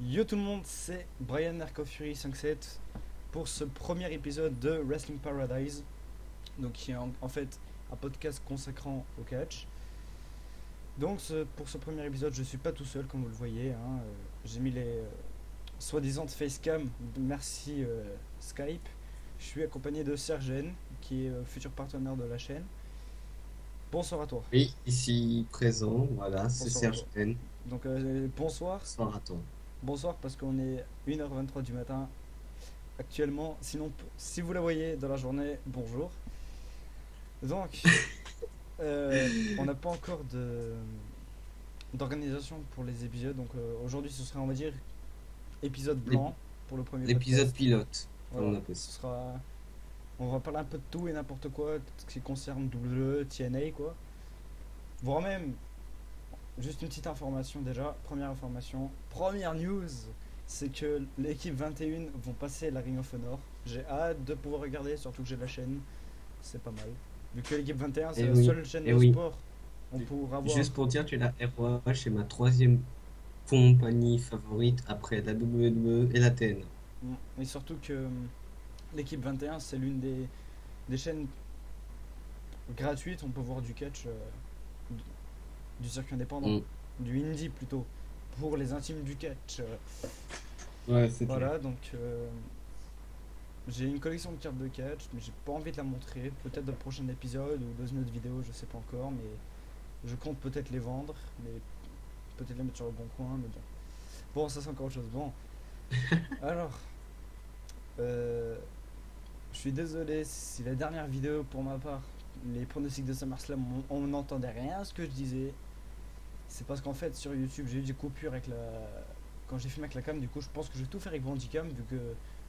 Yo tout le monde, c'est Brian Narcofury 57 pour ce premier épisode de Wrestling Paradise, donc qui est en fait un podcast consacrant au catch. Donc pour ce premier épisode, je suis pas tout seul comme vous le voyez, hein. J'ai mis les soi-disant facecam, merci Skype. Je suis accompagné de Sergen, qui est futur partenaire de la chaîne. Bonsoir à toi. Oui, ici présent, voilà, c'est Bonsoir à toi. Serge N. Donc bonsoir. Bonsoir à toi. Bonsoir parce qu'on est 1h23 du matin actuellement. Sinon, si vous la voyez dans la journée, bonjour. Donc, on n'a pas encore d'organisation pour les épisodes. Donc, aujourd'hui, ce sera, on va dire, épisode L'ép- blanc pour le premier L'épisode podcast. pilote, comme Voilà, on appelle ça. ce sera. On va parler un peu de tout et n'importe quoi, tout ce qui concerne WWE, TNA, quoi. Voire même, juste une petite information déjà. Première information, première news, c'est que l'équipe 21 vont passer la Ring of Honor. J'ai hâte de pouvoir regarder, surtout que j'ai la chaîne. C'est pas mal. Vu que l'équipe 21, c'est Et la oui, seule chaîne et de oui. sport, on pourra voir. Juste pour dire que la ROH est ma troisième compagnie favorite après la WWE et la TN. Et surtout que l'équipe 21, c'est l'une des chaînes gratuites. On peut voir du catch, du circuit indépendant, Mm. du indie plutôt, pour les intimes du catch. Ouais, c'est clair. Voilà, donc j'ai une collection de cartes de catch, mais j'ai pas envie de la montrer. Peut-être dans le prochain épisode ou dans une autre vidéo, je sais pas encore, mais je compte peut-être les vendre, mais peut-être les mettre sur le bon coin, mais bon. Bon, ça c'est encore autre chose. Bon, alors, euh, je suis désolé si la dernière vidéo pour ma part, les pronostics de SummerSlam, on n'entendait rien à ce que je disais. C'est parce qu'en fait sur YouTube j'ai eu des coupures avec la. Quand j'ai filmé avec la cam, du coup je pense que je vais tout faire avec Bandicam vu que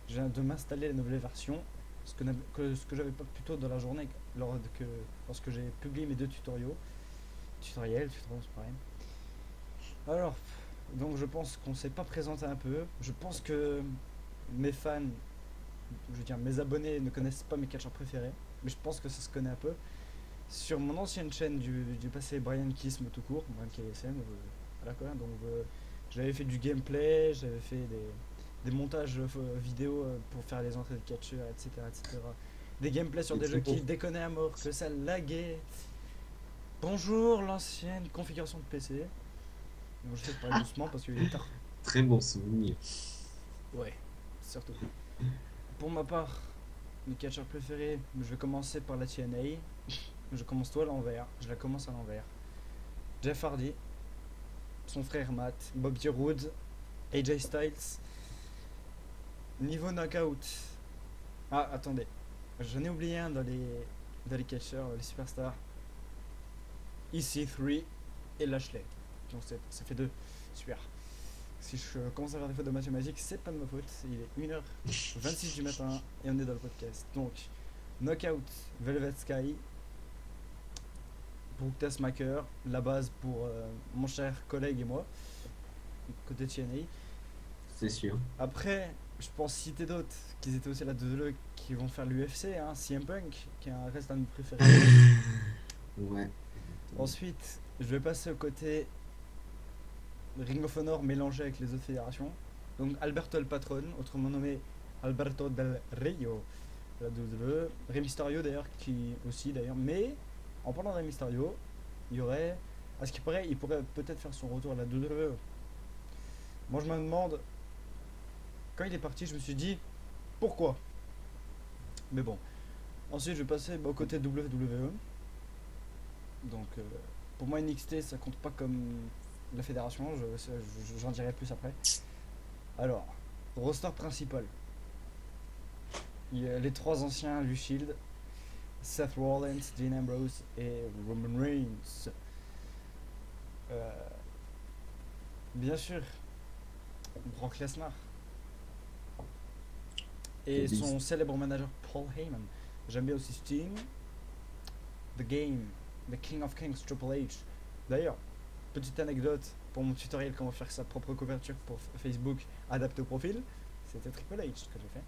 je viens de m'installer la nouvelle version. Ce que j'avais pas plus tôt dans la journée lorsque j'ai publié mes deux tutoriels. Tutoriels, c'est pareil. Alors, donc je pense qu'on s'est pas présenté un peu. Je pense que mes fans, je veux dire mes abonnés ne connaissent pas mes catcheurs préférés, mais je pense que ça se connaît un peu. Sur mon ancienne chaîne du passé, Brian Kism tout court, Brian KSM, voilà quoi. Donc j'avais fait du gameplay, j'avais fait des montages vidéo pour faire les entrées de catcheurs, etc., etc. Des gameplays sur C'est des très jeux bon, qui déconnaient à mort, que ça laguait. Bonjour l'ancienne configuration de PC. Donc je sais parler doucement parce qu'il est tard. très bon souvenir. Ouais, surtout. Pour ma part, mes catcheurs préférés, je vais commencer par la TNA. Je commence tout à l'envers, je la commence à l'envers. Jeff Hardy, son frère Matt, Bobby Roode, AJ Styles. Niveau knockout. Ah, attendez. J'en ai oublié un dans les catcheurs, les superstars. EC3 et Lashley. Donc ça fait deux. Super. Si je commence à faire des fautes de mathématiques, c'est pas de ma faute. Il est 1h26 du matin et on est dans le podcast. Donc, knockout, Velvet Sky, Brook Tessmaker, la base pour mon cher collègue et moi, côté TNA. C'est sûr. Après, je pense citer d'autres qui étaient aussi là de qui vont faire l'UFC, hein, CM Punk, reste un de mes préférés. Ouais. Ensuite, je vais passer au côté Ring of Honor mélangé avec les autres fédérations. Donc Alberto El Patron, autrement nommé Alberto Del Rio, la WWE. Rey Mysterio d'ailleurs, qui aussi d'ailleurs. Mais en parlant de Rey Mysterio, il y aurait. À ce qui paraît, il pourrait peut-être faire son retour à la WWE. Moi je me demande, quand il est parti, je me suis dit pourquoi. Mais bon. Ensuite, je vais passer au côté WWE. Donc, pour moi, NXT, ça compte pas comme la fédération. J'en dirai plus après. Alors, roster principal. Il y a les trois anciens du Shield, Seth Rollins, Dean Ambrose et Roman Reigns. Euh, bien sûr, Brock Lesnar The et son Beast. célèbre manager Paul Heyman. J'aime bien aussi Sting, The Game, The King of Kings, Triple H. D'ailleurs, petite anecdote pour mon tutoriel comment faire sa propre couverture pour Facebook adapté au profil, c'était Triple H que j'ai fait.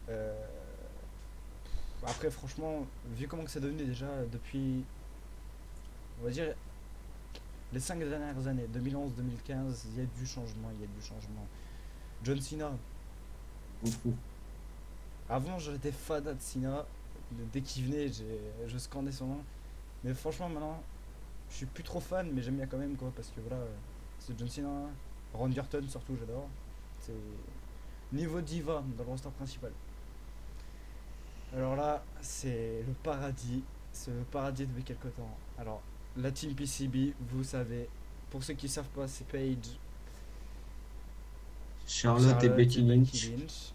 Euh, Après, franchement, vu comment que c'est devenu déjà depuis, on va dire, Les 5 dernières années, 2011-2015, il y a du changement, il y a du changement. John Cena, Beaucoup. avant j'étais fan de Cena, dès qu'il venait, je scandais son nom. Mais franchement, maintenant, je suis plus trop fan, mais j'aime bien quand même, quoi, parce que voilà, c'est John Cena, Randy Orton surtout, j'adore. C'est niveau diva dans le roster principal. Alors là, c'est le paradis, c'est le paradis depuis quelque temps. Alors, la team PCB, vous savez, pour ceux qui savent pas, c'est Paige, Charlotte et Charlotte et Becky Becky Lynch, Lynch.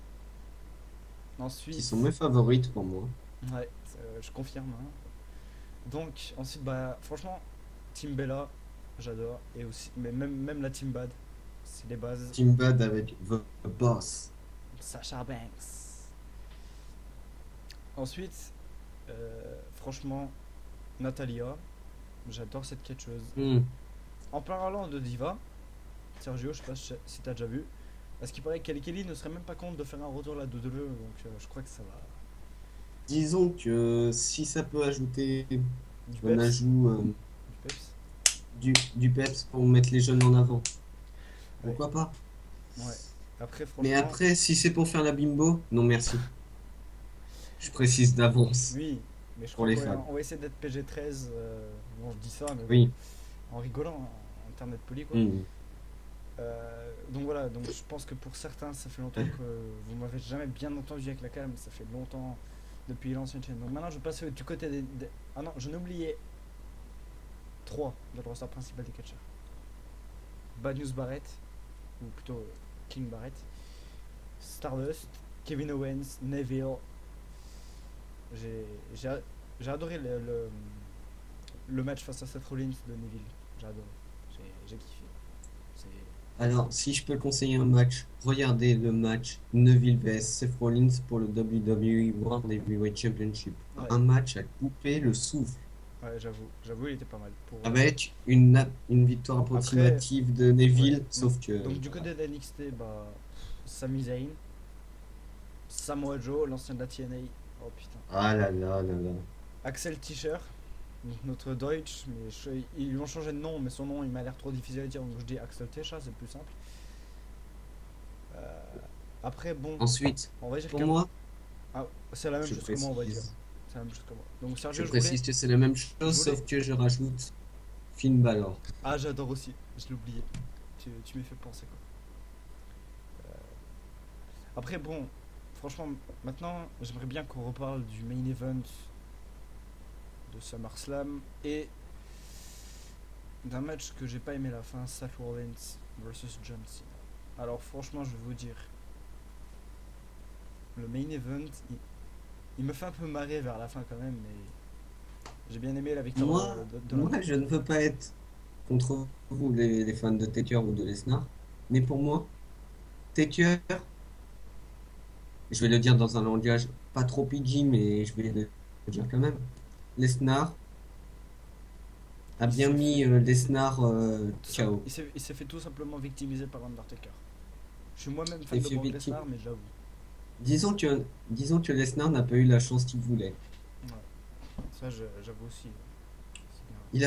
qui Ensuite, sont mes favorites pour moi. ouais, je confirme, hein. Donc, ensuite, bah, franchement, Team Bella, j'adore. Et aussi, mais même la Team Bad, c'est les bases. Team Bad avec The Boss. Sasha Banks. Ensuite, franchement, Natalia, j'adore cette catcheuse. Hmm. En parlant de Diva, Sergio, je sais pas si t'as déjà vu, parce qu'il paraît qu'Kelly Kelly ne serait même pas contre de faire un retour à la WWE, donc je crois que ça va. Disons que si ça peut ajouter Du un peps, ajout du peps. du peps pour mettre les jeunes en avant, Ouais, pourquoi pas? ouais. Après, Mais franchement, après, si c'est pour faire la bimbo, non merci. Je précise d'avance oui, mais je pour crois les qu'on va, fans. on va essayer d'être PG-13. Bon, je dis ça, mais bon, Oui. en rigolant, hein, en termes d'être poli, quoi. Hmm. Donc voilà, donc je pense que pour certains, ça fait longtemps que vous m'avez jamais bien entendu avec la cam, ça fait longtemps depuis l'ancienne chaîne. Donc maintenant, je passe du côté Ah non, je n'ai oublié 3 de le roster principal des catchers. Bad News Barrett, ou plutôt King Barrett, Stardust, Kevin Owens, Neville. J'ai j'ai j'ai adoré le match face à Seth Rollins de Neville. J'ai adoré. J'ai kiffé. C'est Alors, si je peux conseiller un match, regardez le match Neville vs Seth Rollins pour le WWE World Heavyweight Championship. ouais, Un match à couper le souffle, ouais, j'avoue, il était pas mal. avec une victoire Après, approximative de ouais. Neville, Donc, sauf que donc du voilà. côté de NXT, bah, Sami Zayn, Samoa Joe, l'ancien de la TNA. Oh putain. Ah là là là là. Axel Tischer, donc notre Deutsch, mais ils lui ont changé de nom, mais son nom il m'a l'air trop difficile à dire, donc je dis Axel Tischer, c'est plus simple. Euh, Après, bon, Ensuite, on va dire pour que. moi, Ah, c'est la même je chose que moi, on va dire. précise, C'est la même chose que moi. Donc je Sergio, précise que c'est la même je chose, voulais. sauf que je rajoute Finn Balor. Ah, j'adore aussi, je l'ai oublié. Tu m'y fais penser quoi. Après, bon, franchement, maintenant, j'aimerais bien qu'on reparle du main event de SummerSlam et d'un match que j'ai pas aimé la fin, Seth Rollins versus John Cena. Alors franchement, je vais vous dire, le main event, il me fait un peu marrer vers la fin quand même, mais j'ai bien aimé la victoire Moi, de moi, je ne veux pas être contre vous, les fans de Taker ou de Lesnar, mais pour moi, Taker, je vais le dire dans un langage pas trop PG, mais je vais le dire quand même. Lesnar a il bien s'est mis fait, Lesnar KO. il s'est fait tout simplement victimiser par Undertaker. Je suis moi-même fan Et de fait Brock victime. Lesnar, mais j'avoue. Disons que Lesnar n'a pas eu la chance qu'il voulait. Ouais, ça j'avoue aussi. C'est bien. Il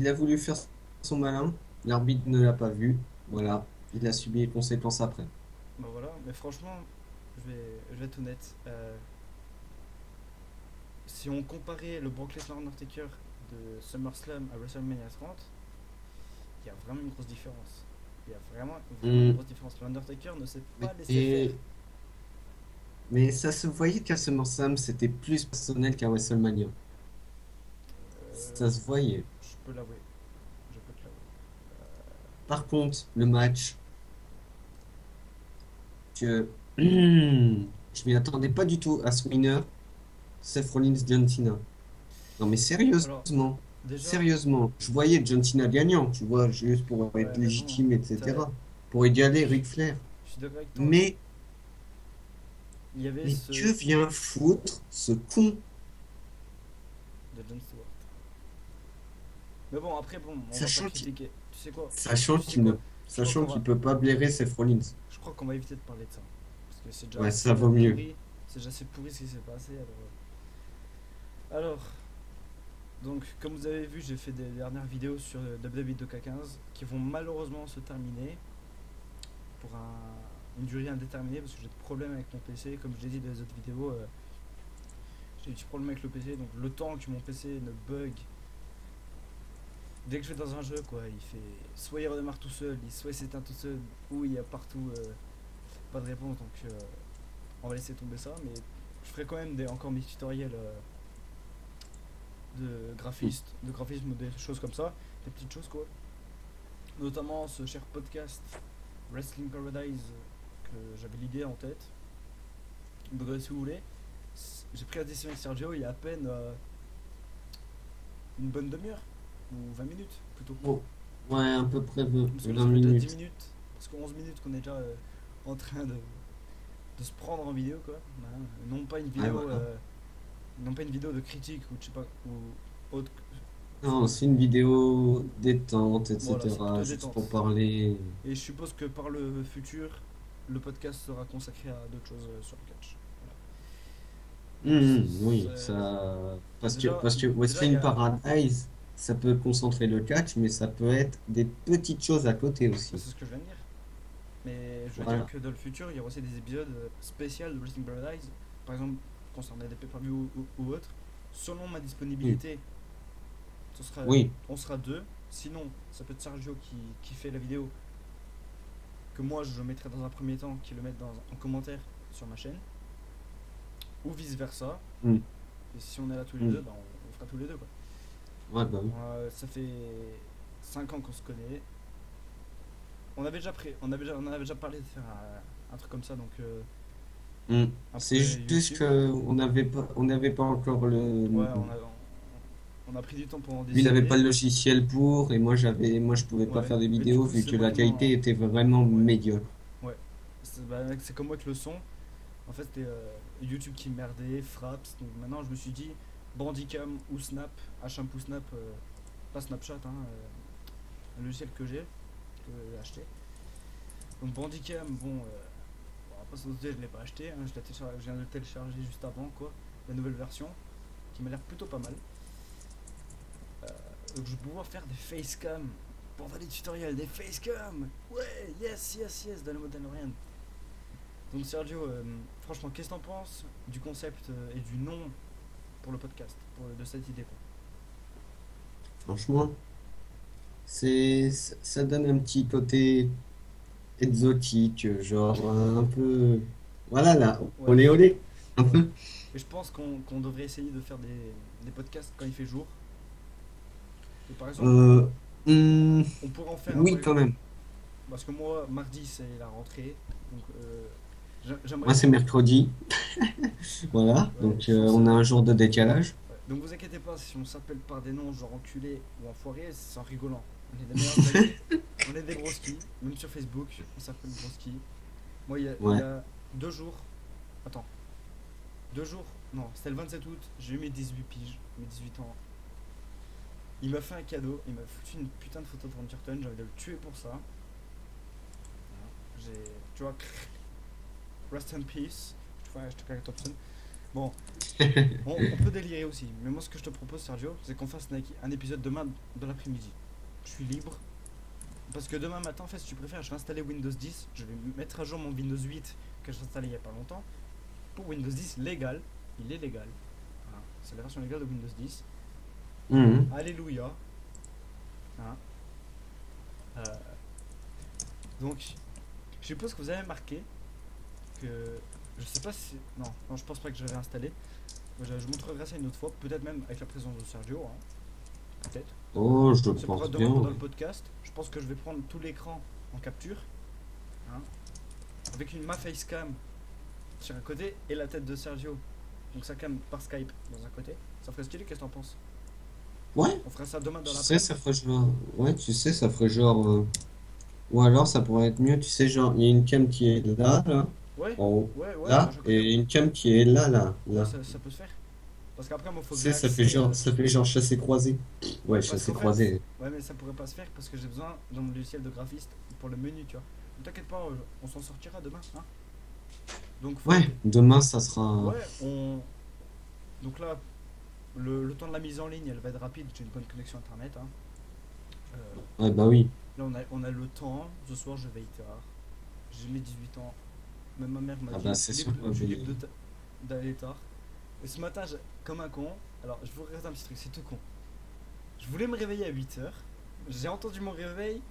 a voulu faire son malin, l'arbitre ne l'a pas vu, voilà, il a subi les conséquences après. Bah voilà, mais franchement, je vais être honnête. Si on comparait le Brock Lesnar Undertaker de SummerSlam à WrestleMania 30, il y a vraiment une grosse différence. Il y a vraiment une Hmm. grosse différence. L'Undertaker ne s'est Mais, pas laissé faire. mais ça se voyait qu'à SummerSlam, c'était plus personnel qu'à WrestleMania. Ça se voyait. Je peux l'avouer. Je peux te l'avouer. Par contre, le match, que je m'y attendais pas du tout à ce winner, Seth Rollins, John Cena. Non mais Alors, sérieusement, déjà, sérieusement, je voyais John Cena gagnant, tu vois, juste pour ouais, être mais bon, légitime, t'as- etc. Pour égaler je, Ric Flair. je suis d'accord avec toi. Mais, Il y avait mais ce que vient foutre ce con? de Jon Stewart. Mais bon, après, bon, on va pas Sachant qu'il, critiquer. Tu sais quoi? sachant Tu sais qu'il ne, quoi? Je crois sachant qu'on qu'il va, peut pas blairer Seth Rollins. je crois qu'on va éviter de parler de ça. Parce que c'est déjà Ouais, assez ça vaut mieux. pourri. C'est déjà assez pourri ce qui s'est passé. Alors, Donc, comme vous avez vu, j'ai fait des dernières vidéos sur WWE 2K15 qui vont malheureusement se terminer pour une durée indéterminée parce que j'ai des problèmes avec mon PC. Comme je l'ai dit dans les autres vidéos, j'ai des petits problèmes avec le PC. Donc, le temps que mon PC ne bug, dès que je vais dans un jeu, quoi, il fait soit il redémarre tout seul, soit il s'éteint tout seul, ou il y a partout pas de réponse. Donc, on va laisser tomber ça. Mais je ferai quand même encore mes tutoriels de graphisme, des choses comme ça, des petites choses quoi. Notamment ce cher podcast Wrestling Paradise que j'avais l'idée en tête. Donc si vous voulez, j'ai pris la décision avec Sergio il y a à peine une bonne demi-heure ou 20 minutes plutôt. Oh, ouais, à peu près Parce que là 20 ça fait déjà 10 minutes. minutes, parce que 11 minutes qu'on est déjà en train de se prendre en vidéo quoi. Voilà. Non pas une Ouais, vidéo voilà. non pas une vidéo de critique ou je sais pas ou autre. Non, c'est une vidéo détente, Voilà, c'est etc. plutôt Juste détente. pour parler. Et je suppose que par le futur, le podcast sera consacré à d'autres choses sur le catch. Voilà. Donc, Oui, ça. Parce que déjà il y Wrestling a. Paradise, ça peut concentrer le catch, mais ça peut être des petites choses à côté Bah, aussi. c'est ce que je viens de dire. Mais je veux dire Voilà. que dans le futur, il y aura aussi des épisodes spéciaux de Wrestling Paradise. Par exemple, concernant des pay-per-view ou autres. Selon ma Oui, disponibilité, ce sera, oui, on sera deux. Sinon, ça peut être Sergio qui fait la vidéo. Que moi je mettrai dans un premier temps, qui le mette en commentaire sur ma chaîne. Ou vice versa. mm, Et si on est là tous les mm. deux, bah on fera tous les deux quoi. Ouais, bah oui. Ça fait 5 ans qu'on se connaît. On avait déjà parlé de faire un truc comme ça, donc Mm. C'est après juste YouTube. que on n'avait pas encore Ouais, le. on a pris du temps pour en Lui, il n'avait décider. pas le logiciel pour, et moi, je pouvais pas Ouais, faire des mais du vidéos coup, vu c'est que moi la qui qualité m'en. était vraiment Ouais, médiocre. ouais. C'est comme moi avec le son. En fait, c'était YouTube qui merdait, Fraps. Donc maintenant, je me suis dit Bandicam ou Snap, H1 Snap, pas Snapchat, hein, un logiciel que j'ai acheté. Donc Bandicam, bon, on va pas se douter, je l'ai pas acheté, hein, je viens de le télécharger juste avant, quoi, la nouvelle version, qui m'a l'air plutôt pas mal. Donc je vais pouvoir faire des facecam pour faire des tutoriels, des facecam. Ouais, yes, yes, yes, dans le Mandalorian. Donc Sergio, franchement, qu'est-ce que t'en penses du concept et du nom pour le podcast, de cette idée quoi. Franchement, ça donne un petit côté exotique, genre un peu. Voilà, là, Ouais, olé olé, un ouais. peu. Et je pense qu'on devrait essayer de faire des podcasts quand il fait jour. Et par exemple, Euh, hmm, on pourrait en faire un oui, quand même. parce que moi, mardi c'est la rentrée, donc j'aimerais Moi, c'est bien. mercredi. Voilà, Ouais, donc je pense. on a un jour de décalage. Ouais. Donc vous inquiétez pas si on s'appelle par des noms genre enculé ou enfoiré, c'est en rigolant. On est des meilleurs amis, on est des gros skis, même sur Facebook, on s'appelle gros ski. Moi, il y Ouais. a 2 jours, attends, 2 jours, non, c'était le 27 août, j'ai eu mes 18 piges, mes 18 ans. Il m'a fait un cadeau, il m'a foutu une putain de photo de Rangerton, j'ai envie de le tuer pour ça. Voilà. Tu vois, rest in peace, tu vois, hashtag Thompson. Bon, on peut délirer aussi, mais moi ce que je te propose Sergio, c'est qu'on fasse un épisode demain de l'après-midi. Je suis libre, parce que demain matin, en fait, si tu préfères, je vais installer Windows 10, je vais mettre à jour mon Windows 8 que j'ai installé il y a pas longtemps, pour Windows 10 légal, il est légal. Voilà. C'est la version légale de Windows 10. Mhm. Alléluia. Hein. Euh, donc, je suppose que vous avez marqué que. Je sais pas si. Non, non, je pense pas que je l'avais installé. Je montrerai ça une autre fois, peut-être même avec la présence de Sergio. Hein. Peut-être. Oh, je Ça pourra pense être demain bien, pendant le ouais. podcast. Je pense que je vais prendre tout l'écran en capture. Hein, avec ma facecam sur un côté et la tête de Sergio. Donc sa cam par Skype dans un côté. Ça ferait stylé, qu'est-ce que t'en penses? Ouais, On fera ça demain dans tu sais, l'après-midi. ça ferait genre. Ouais, tu sais, ça ferait genre. Ou alors, ça pourrait être mieux, tu sais, genre, il y a une cam qui est là, là, Ouais, en haut, ouais, ouais, là, d'un côté. et une cam qui est là, là, Ouais, là. ça peut se faire. Parce qu'après, moi, faut Tu que j'ai sais, accès. ça fait genre chassé-croisé. Ouais, Parce chassé qu'en fait, croisé. ouais, mais ça pourrait pas se faire parce que j'ai besoin dans mon logiciel de graphiste pour le menu, tu vois. Ne t'inquiète pas, on s'en sortira demain, hein. Donc, Ouais, demain, ça sera. ouais, donc là, le temps de la mise en ligne, elle va être rapide. J'ai une bonne connexion internet, hein. Euh, Ouais, bah oui. Là, on a le temps. Ce soir, je veille tard. J'ai mes 18 ans. Même ma mère m'a Ah dit bah c'est sûr. tu es libre d'aller tard. Et ce matin, comme un con, alors je vous raconte un petit truc, c'est tout con. Je voulais me réveiller à 8 heures. J'ai entendu mon réveil.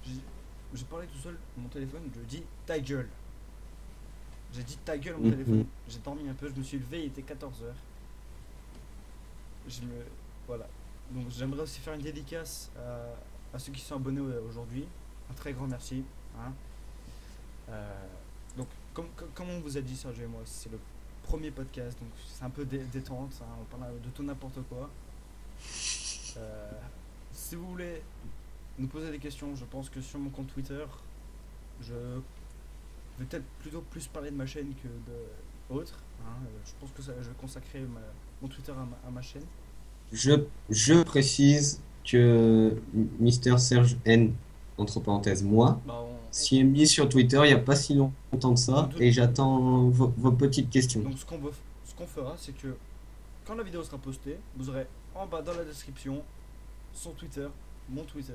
J'ai j'ai parlé tout seul mon téléphone. Je dis ta gueule. J'ai dit ta gueule mon Mhm. téléphone. J'ai dormi un peu. Je me suis levé. Il était 14 heures. Je me. Voilà. Donc j'aimerais aussi faire une dédicace à ceux qui sont abonnés aujourd'hui. Un très grand merci, hein. Euh, donc, comme on vous a dit, Sergio et moi, c'est le premier podcast, donc c'est un peu détente, hein, on parle de tout n'importe quoi. Euh, Si vous voulez nous poser des questions, je pense que sur mon compte Twitter, je vais peut-être plutôt plus parler de ma chaîne que de autre, hein. Je pense que je vais consacrer mon Twitter à ma chaîne. Je précise que Mister Serge N, entre parenthèses, moi, Bah, suis mis sur Twitter il n'y a pas si longtemps que on ça doute. et j'attends vos petites questions. Donc ce qu'on fera, c'est que quand la vidéo sera postée, vous aurez en bas dans la description son Twitter, mon Twitter.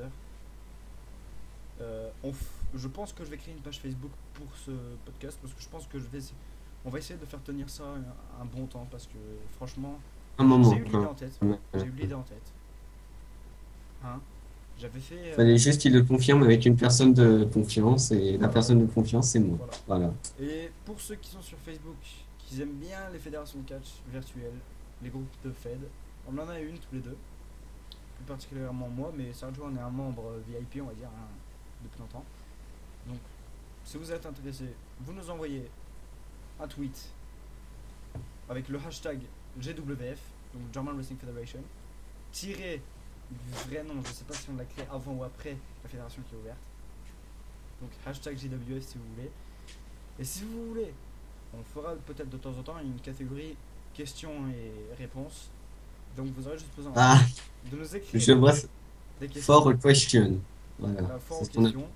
Je pense que je vais créer une page Facebook pour ce podcast parce que je pense que on va essayer de faire tenir ça un bon temps parce que franchement, Un j'ai moment. eu l'idée en tête. J'ai eu l'idée en tête. Hein. J'avais fait. Fallait juste qu'il le confirme avec une personne de confiance et la Voilà, personne de confiance, c'est moi. voilà. Voilà. Et pour ceux qui sont sur Facebook, qui aiment bien les fédérations de catch virtuelles, les groupes de Fed, on en a une tous les deux, plus particulièrement moi, mais Sergio en est un membre VIP, on va dire, hein, depuis longtemps. Donc, si vous êtes intéressé, vous nous envoyez un tweet avec le hashtag GWF, donc German Wrestling Federation, tiré du vrai nom, je ne sais pas si on l'a créé avant ou après la fédération qui est ouverte. Donc hashtag GWF si vous voulez. Et si vous voulez, on fera peut-être de temps en temps une catégorie questions et réponses. Donc vous aurez juste besoin Ah, de nous écrire je vois des questions, for a question. Voilà. fort C'est aux ce qu'on a. questions.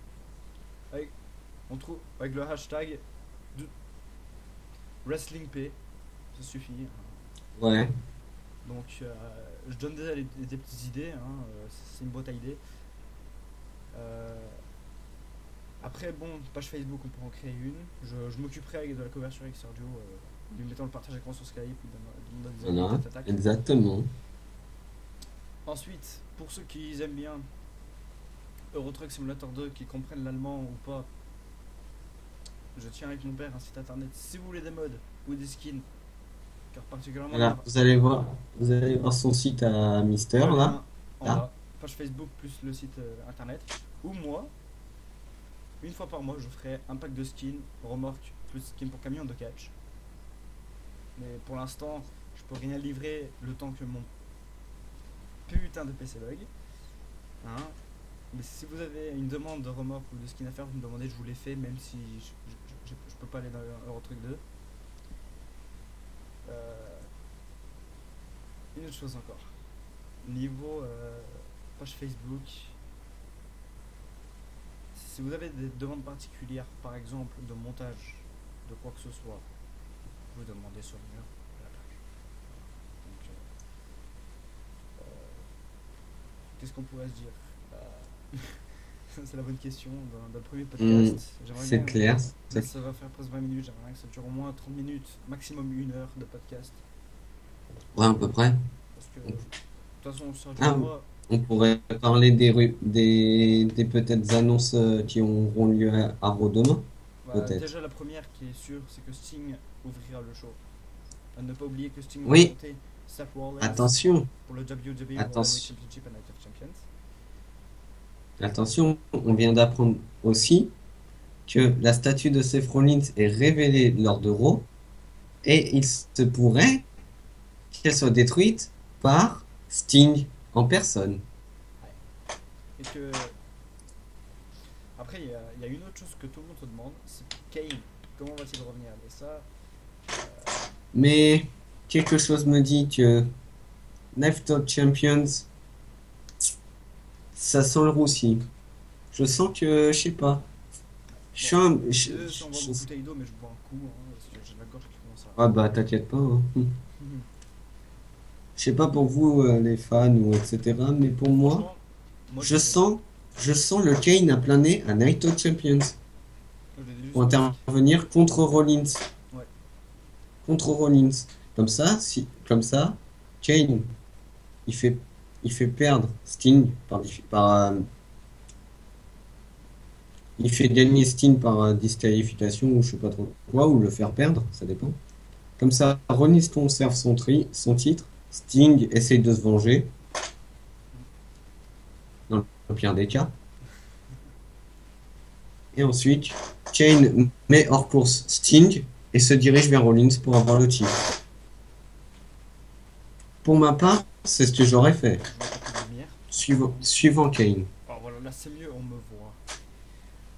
On trouve avec le hashtag de WrestlingP, ça suffit, hein. Ouais. Donc je donne déjà des petites idées, hein, c'est une boîte à idées. Euh, Après, bon, page Facebook, on peut en créer une. Je m'occuperai de la couverture avec Sergio, lui mettant le partage écran sur Skype, lui donnant des avis, Voilà. tac, tac, tac. Exactement. Ensuite, pour ceux qui aiment bien Euro Truck Simulator 2, qui comprennent l'allemand ou pas, je tiens avec mon père un site internet. Si vous voulez des mods ou des skins, car particulièrement Voilà. Vous allez voir son site à Mister le là. lien en Là. bas, page Facebook plus le site internet, ou moi, une fois par mois, je ferai un pack de skins, remorque, plus skins pour camion de catch. Mais pour l'instant, je peux rien livrer le temps que mon putain de PC bug. Hein. Mais si vous avez une demande de remorque ou de skin à faire, vous me demandez, je vous les fais, même si je peux pas aller dans Eurotruck 2. Une autre chose encore. Niveau page Facebook, si vous avez des demandes particulières, par exemple de montage de quoi que ce soit, vous demandez sur le mur de la page. Donc, qu'est-ce qu'on pourrait se dire? C'est la bonne question. Dans le premier Hmm, podcast, j'aimerais c'est bien. clair. Là, ça va faire presque 20 minutes. J'aimerais bien que ça dure au moins 30 minutes, maximum 1 heure de podcast. Ouais, à peu près. Parce que, de toute façon, Sergio et Ah, moi, on pourrait parler des peut-être annonces qui auront lieu à Raw demain. bah, Peut-être. déjà la première qui est sûre, c'est que Sting ouvrira le show. À ne pas oublier que Sting va Oui, affronter Seth Rollins attention. pour le WWE World Heavyweight Attention. Championship and Night of Champions. Attention. On vient d'apprendre aussi que la statue de Seth Rollins est révélée lors de Raw et il se pourrait qu'elle soit détruite par Sting en personne. Ouais. Et que. Après, il y a une autre chose que tout le monde se demande, c'est Kane. Comment va-t-il revenir? Et ça, Mais quelque chose me dit que Night of Champions, ça sent le roussi. Je sens que, je sais pas. Je bon, suis un. désolé si on voit mon bouteille d'eau, mais je bois un coup, hein, parce que j'ai la gorge qui commence à. Ah bah t'inquiète pas, hein. Je Je sais pas pour vous, les fans ou etc. Mais pour moi, Franchement, moi je je l'ai donné. sens, je sens le Kane à plein nez à Night of Champions Je l'ai donné pour juste parce que. intervenir contre Rollins. Ouais. Contre Rollins. Comme ça, Kane, il fait, il fait perdre Sting il fait gagner Sting par disqualification ou je sais pas trop quoi, ou le faire perdre, ça dépend. Comme ça, Rollins conserve son titre, Sting essaye de se venger, dans le pire des cas. Et ensuite, Kane met hors course Sting et se dirige vers Rollins pour avoir le titre. Pour ma part, c'est ce que j'aurais fait, Je vois un peu de lumière. suivant Kane. Oh voilà, là c'est mieux, on me voit.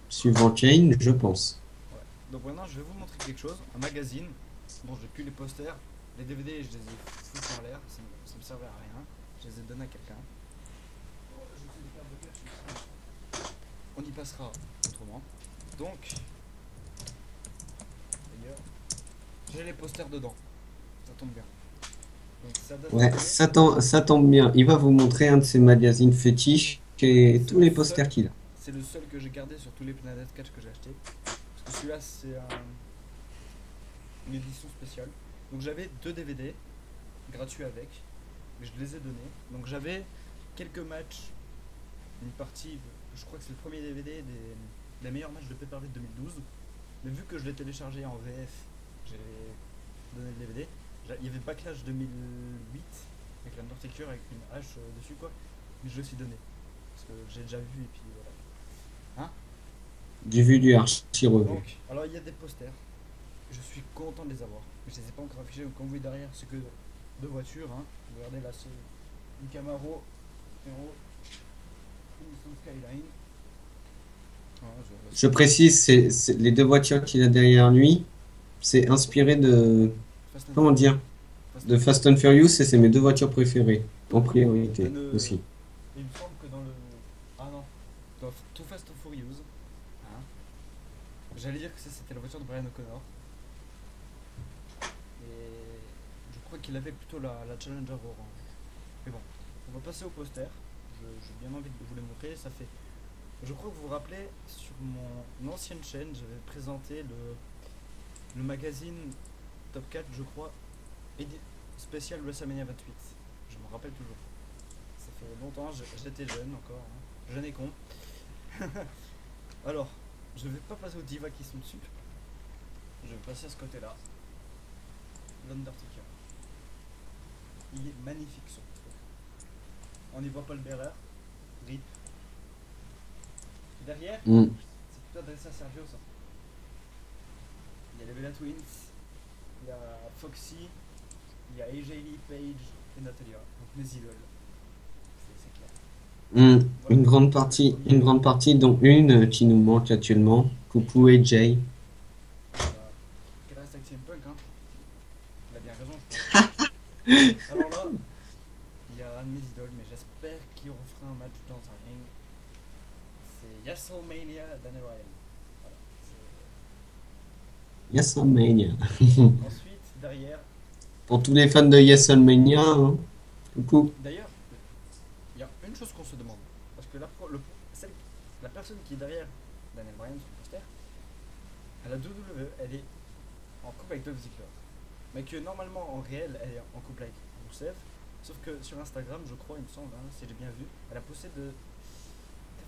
Suivant Kane, je pense. Ouais. Donc maintenant je vais vous montrer quelque chose, un magazine. Bon, j'ai plus les posters, les DVD je les ai foutus en l'air, ça me servait à rien. Je les ai donnés à quelqu'un. On y passera autrement. Donc, d'ailleurs, j'ai les posters dedans. Ça tombe bien. Donc ça date Ouais, de... ça tombe bien. Il va vous montrer un de ses magazines fétiches et C'est tous le les seul, posters qu'il a. c'est le seul que j'ai gardé sur tous les Planet Catch que j'ai acheté. Parce que celui-là c'est une édition spéciale. Donc j'avais 2 DVD gratuits avec, mais je les ai donnés. Donc j'avais quelques matchs, une partie, je crois que c'est le premier DVD des meilleurs matchs de Pay-Per-View de 2012. Mais vu que je l'ai téléchargé en VF, j'ai donné le DVD. Il y avait Backlash 2008 avec l'Undertaker avec une hache dessus quoi. Mais je l'ai aussi donné. Parce que j'ai déjà vu et puis voilà. Hein. Du vu du archi revu. Donc, alors il y a des posters. Je suis content de les avoir. Mais je les ai pas encore affichés. Comme vous voyez derrière, c'est que deux voitures. Hein. Regardez là, c'est une Camaro et en haut une Nissan Skyline. Voilà, Je précise, les deux voitures qu'il a derrière lui, c'est inspiré de, Fast and comment Furious. dire, Fast de and Fast Furious. and Furious et c'est mes deux voitures préférées, en priorité aussi. Il me semble que dans le. Ah non. Dans Too Fast and Furious. Hein. J'allais dire que c'était la voiture de Brian O'Connor. Et je crois qu'il avait plutôt la Challenger orange. Mais bon, on va passer au poster. J'ai bien envie de vous les montrer. Ça fait. Je crois que vous vous rappelez, sur mon ancienne chaîne, j'avais présenté le magazine Top 4, je crois, spécial WrestleMania 28. Je me rappelle toujours. Ça fait longtemps, j'étais jeune encore, hein. Jeune et con. Alors, je vais pas passer aux divas qui sont dessus. Je vais passer à ce côté-là. L'Undertaker. Il est magnifique ce truc. On n'y voit pas le bearer. RIP. Derrière, Mm. c'est plutôt adressé à Sergio ça. Il y a les Bella Twins, il y a Foxy, il y a AJ Lee, Paige et Natalia. Donc mes idoles. C'est clair. Mm. Voilà. Une grande partie, dont une qui nous manque actuellement. Coucou AJ. Qu'elle reste avec CM Punk, hein. Il a bien raison, je pense. Alors là, il y a un de mes idoles, mais j'espère qu'il refera un match dans un ring. C'est WrestleMania Daniel Ryan. Voilà. Yesomania. Ensuite, derrière, Pour tous les fans de Yesomania, hein. Coucou. d'ailleurs, il y a une chose qu'on se demande. Parce que la personne qui est derrière Daniel Bryan sur le poster, à la WWE, elle est en couple avec Dolph Ziggler. Mais que normalement, en réel, elle est en couple avec Rusev. Sauf que sur Instagram, je crois, il me semble, hein, si j'ai bien vu, elle a posté des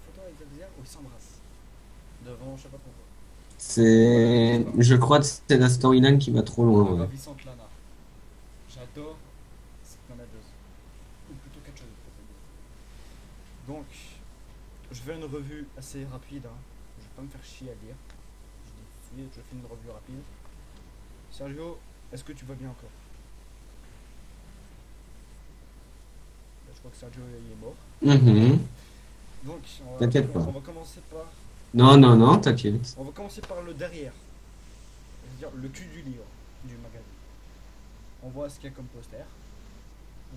photos avec Dolph Ziggler où ils s'embrassent. Devant, je sais pas trop quoi. Je crois que c'est la storyline qui va trop loin. La Ouais. ravissante Lana. J'adore cette manageuse. Ou plutôt catcheuse, peut-être. Donc, je fais une revue assez rapide. Hein. Je vais pas me faire chier à lire. Je dis tout de suite, je fais une revue rapide. Sergio, est-ce que tu vas bien encore? Là, je crois que Sergio il est mort. Mhm. Donc, T'inquiète pas. on va commencer par. Non, non, non, t'inquiète. On va commencer par le derrière. C'est-à-dire le cul du livre, du magazine. On voit ce qu'il y a comme poster.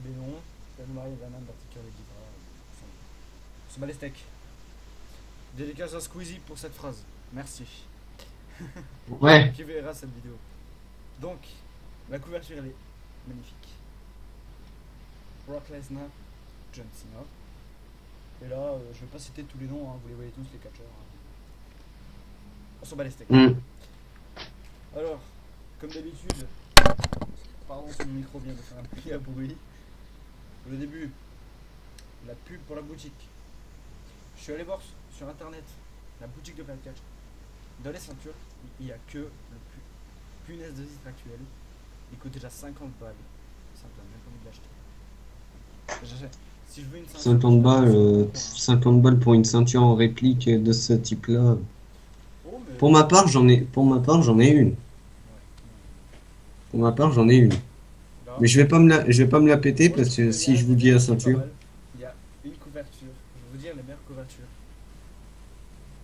Les noms, le mari de la nana d'article de Diva. Se bat les steaks. Dédicace à Squeezie pour cette phrase. Merci. Ouais. Qui verra cette vidéo. Donc, la couverture elle est magnifique. Brock Lesnar, John Cena. Et là, je vais pas citer tous les noms, hein, vous les voyez tous, les catcheurs. Hein. On s'en bat les steaks. Hmm. Alors, comme d'habitude, pardon si mon micro vient de faire un petit bruit. Pour le début, la pub pour la boutique. Je suis allé voir sur internet la boutique de Planet Catch. Dans les ceintures, il n'y a que le punaise de titre actuel. Il coûte déjà 50 balles. Ça me donne même pas envie de l'acheter. Si je veux une ceinture, 50 balles, je vais 50 balles pour une ceinture en réplique de ce type-là. Oh, mais... Pour ma part, j'en ai une. Ouais, Pour ma part, j'en ai une. là, Mais je vais pas me la péter moi, je parce trouve que qu'il y a si je un vous dis la détail qui est pas ceinture. mal. Il y a une couverture. Je vais vous dire les meilleures couvertures.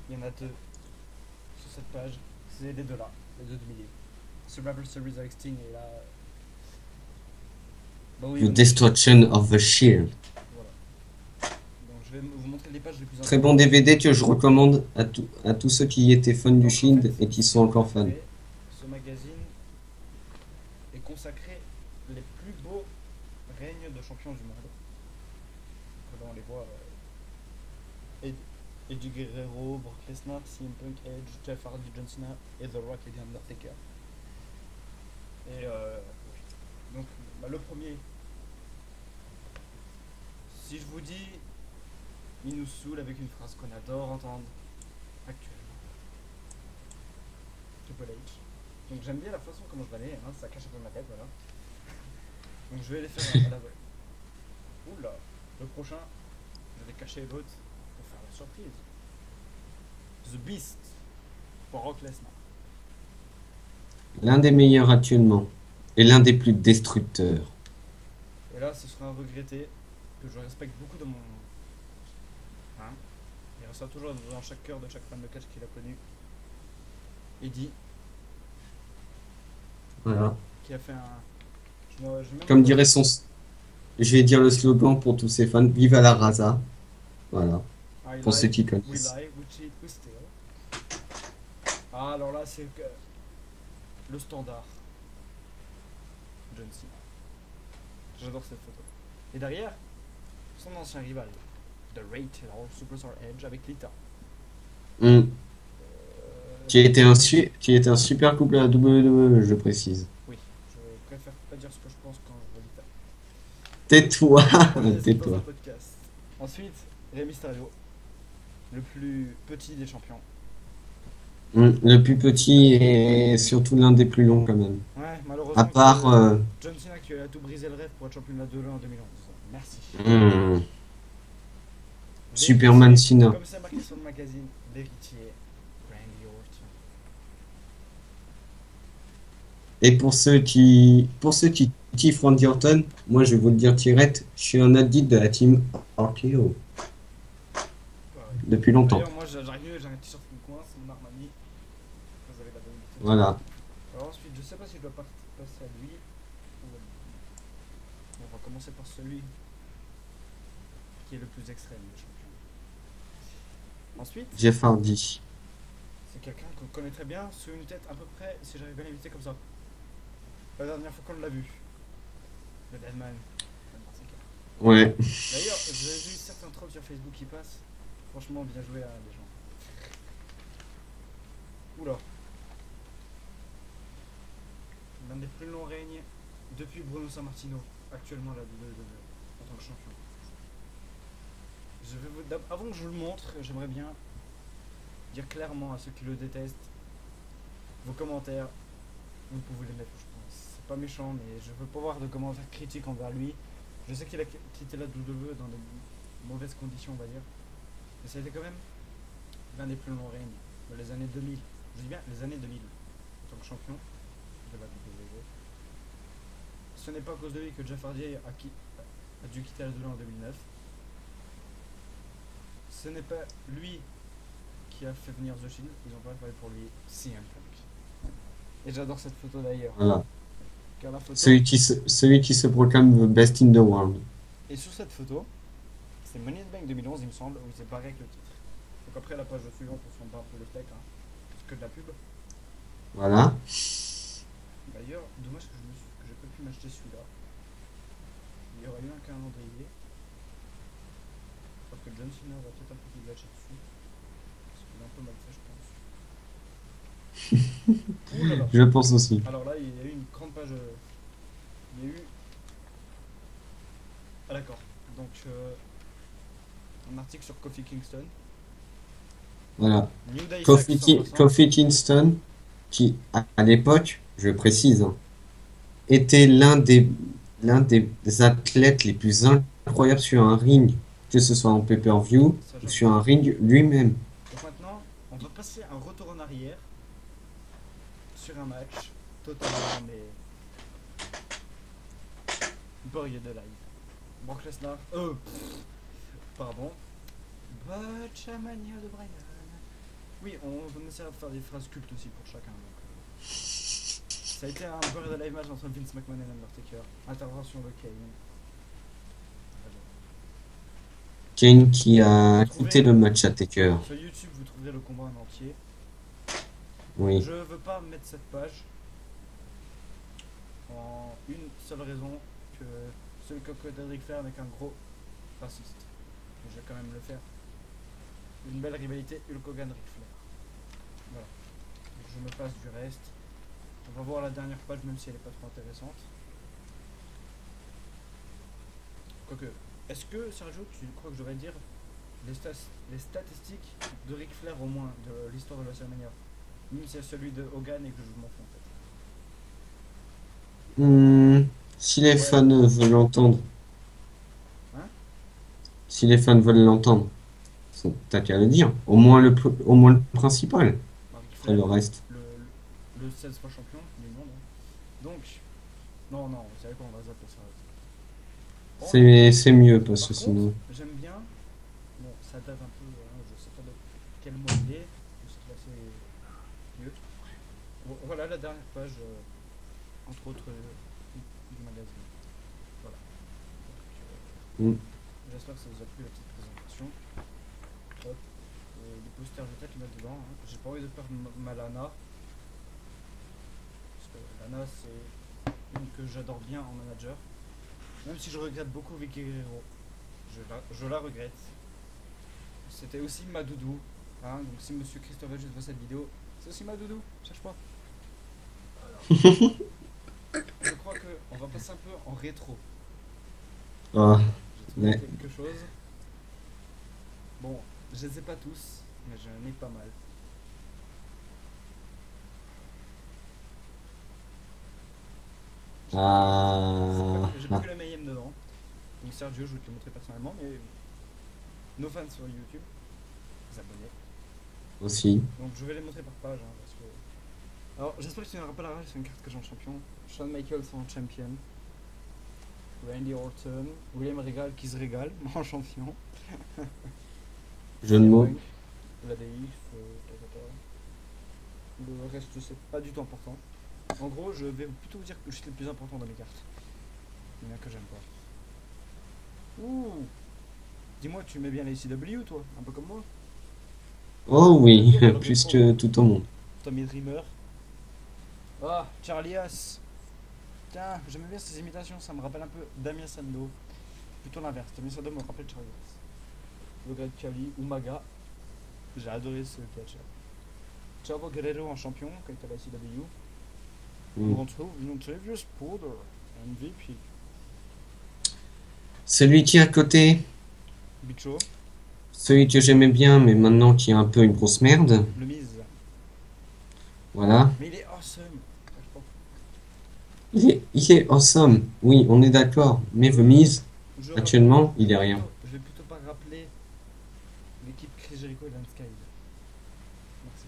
Il y en a deux sur cette page. C'est les deux là, les deux de milieu. Survivor Series avec Sting et là. Bah oui, The Destruction of the Shield. voilà. Donc je vais vous montrer les pages les plus Très bon importantes. DVD que je recommande à tous ceux qui étaient fans du Donc, en Shield fait, et qui sont encore fans. ce magazine est consacré les plus beaux règnes de champions du monde. Là, on les voit Eddie Guerrero, Brock Lesnar, CM Punk, Edge, Jeff Hardy, John Cena et The Rock et The Undertaker. Et donc, bah, le premier, si je vous dis, il nous saoule avec une phrase qu'on adore entendre actuellement. Triple H. Donc j'aime bien la façon comment je vais aller, hein, ça cache un peu ma tête, voilà. Donc je vais les faire à la volée. Oula, le prochain, je vais cacher l'autre pour faire la surprise. The Beast pour Brock Lesnar. L'un des meilleurs actuellement et l'un des plus destructeurs. Et là, ce sera un regretté que je respecte beaucoup dans mon. Hein, il restera toujours dans chaque cœur de chaque fan de catch qu'il a connu. Eddie, Voilà. qui a fait un. Je Comme dirait son. Je vais dire le slogan pour tous ces fans. Viva la raza. Voilà. I Pour ceux lie, qui we connaissent. lie, we cheat, we steal. Ah, alors là, c'est le standard. John Cena. J'adore cette photo. Et derrière, son ancien rival, The Rated Superstar Edge avec Lita. Hmm. Qui était un super couple à la WWE, je précise. Oui, je préfère pas dire ce que je pense quand je vois Lita. Tais-toi. C'est pas un Tais-toi. podcast. Ensuite, Rey Mysterio, le plus petit des champions. Le plus petit et surtout l'un des plus longs quand même. Ouais, À malheureusement, part. John Cena qui a tout brisé le rêve pour être champion de la WWE en 2011. Merci. Superman Cena. Comme c'est marqué sur le magazine, l'héritier, Randy Orton. Et pour ceux qui kiffent Randy Orton, moi je vais vous le dire direct, je suis un addict de la team RKO Ouais, ouais. depuis longtemps. D'ailleurs, moi j'arrive, j'ai un t-shirt qui me coince, c'est mon Armani. Vous avez la bonne idée. Voilà. Alors ensuite, je sais pas si je dois passer à lui ou à lui. On va commencer par celui qui est le plus extrême des champions. Ensuite, Jeff Hardy. c'est quelqu'un qu'on connaît très bien, sur une tête à peu près, si j'arrive bien à éviter comme ça. La dernière fois qu'on l'a vu, le Deadman. Ouais. D'ailleurs, j'ai vu certains trolls sur Facebook qui passent. Franchement, bien joué à les gens. Oula. L'un des plus longs règnes depuis Bruno Sammartino, actuellement là, en tant que champion. Avant que je vous le montre, j'aimerais bien dire clairement à ceux qui le détestent, vos commentaires, vous pouvez les mettre, je pense. C'est pas méchant, mais je veux pas voir de commentaires critiques envers lui. Je sais qu'il a quitté la WWE dans de mauvaises conditions, on va dire. Mais ça a été quand même l'un des plus longs règnes dans les années 2000. Je dis bien les années 2000 en tant que champion de la WWE. Ce n'est pas à cause de lui que Jeff Hardy a dû quitter la WWE en 2009. Ce n'est pas lui qui a fait venir The Shield, ils ont préféré pour lui CM Punk. Et j'adore cette photo d'ailleurs. Voilà. Car la photo... Celui qui se proclame the best in the world. Et sur cette photo, c'est Money in the Bank 2011, il me semble, où il s'est barré avec le titre. Donc après, la page suivante, on s'en bat un peu le steak, hein. C'est que de la pub. Voilà. D'ailleurs, dommage que j'ai pas pu m'acheter celui-là. Il y aura eu un calendrier. Je crois que John Cena va peut-être un peu plus lâcher dessus. Parce qu'il est un peu mal fait, je pense. Ouh là là. Je pense aussi. Alors là, il y a eu une grande page. Il y a eu. Ah d'accord. Donc un article sur Kofi Kingston. Voilà. New Day 100%. Kofi Kingston, qui à l'époque, je précise, hein, était l'un des athlètes les plus incroyables sur un ring, que ce soit en pay-per-view Ça, ou j'avoue. sur un ring lui-même. Donc maintenant, on va passer un retour en arrière sur un match totalement mais buried de live. Brock Lesnar. Pardon. Botchamania de Brian. Oui, on essaiera de faire des phrases cultes aussi pour chacun. Donc, ça a été un buried de live match entre Vince McMahon et Undertaker. Intervention de Kane. Kane qui a quitté le match à Taker. Sur YouTube, vous trouverez le combat en entier. Oui. Je veux pas mettre cette page en une seule raison que celui que Ric Flair n'est qu'un gros raciste. Mais je vais quand même le faire. Une belle rivalité Hulk Hogan Ric Flair. Voilà. Donc je me passe du reste. On va voir la dernière page même si elle est pas trop intéressante. Quoique, est-ce que Sergio, tu crois que je devrais dire les statistiques de Ric Flair au moins de l'histoire de la WrestleMania? Même si c'est celui de Hogan et que je m'en fous en fait. Si les Ouais. fans veulent l'entendre, Hein? si les fans veulent l'entendre, t'as qu'à le dire. Au moins le principal. Bah, Ric Après Flair, le reste. le 16 fois champion du monde. Hein. Donc, non, vous savez quoi, on va zapper ça. C'est mieux parce Par que contre, sinon. j'aime bien. Bon, ça date un peu, hein, je sais pas de quel mois il est, puisqu'il est assez vieux. Bon, voilà la dernière page, entre autres, du magazine. Voilà. Donc, Mm. j'espère que ça vous a plu la petite présentation. Hop. Les posters, je vais peut-être les mettre dedans. Hein. J'ai pas envie de perdre ma Lana. Parce que Lana, c'est une que j'adore bien en manager. Même si je regrette beaucoup Vicky Guerrero. Je la regrette. C'était aussi ma doudou. Hein, donc si monsieur Christophe juste voit cette vidéo, c'est aussi ma doudou, cherche pas. Alors, je crois que on va passer un peu en rétro. Ah, J'ai trouvé ouais. quelque chose. Bon, je les ai pas tous, mais j'en ai pas mal. J'ai pas que la Mayhem dedans. Donc Sergio, je vais te le montrer personnellement, mais nos fans sur YouTube, les abonnés. Aussi. Donc je vais les montrer par page. Hein, parce que... Alors j'espère que tu n'auras pas la rage sur une carte que j'ai en champion. Shawn Michaels en champion. Randy Orton. William Regal qui se régale en champion. Jeu de mots. La DIF. Le reste c'est pas du tout important. En gros je vais plutôt vous dire que c'est le plus important dans les cartes. Il y en a que j'aime pas. Ouh. Dis-moi, tu mets bien les CW toi, un peu comme moi. Oh oui, plus que tout au monde. Tommy Dreamer. Ah, Charlie Haas. Tiens, j'aime bien ces imitations, ça me rappelle un peu Damien Sando. Plutôt l'inverse, Damien Sando me rappelle Charlie Haas. Le gars de Cali, Umaga. J'ai adoré ce catcher. Chavo Guerrero en champion, quand il était à la CW. On retrouve Nontavious Porter, MVP. Celui qui est à côté, Big Show. celui que j'aimais bien, mais maintenant qui est un peu une grosse merde. Le Miz. Voilà. Mais il est awesome. Il est awesome. Oui, on est d'accord. Mais The Miz, actuellement, il est rien. Je vais plutôt pas rappeler l'équipe Chris Jericho et Lance Sky. Merci.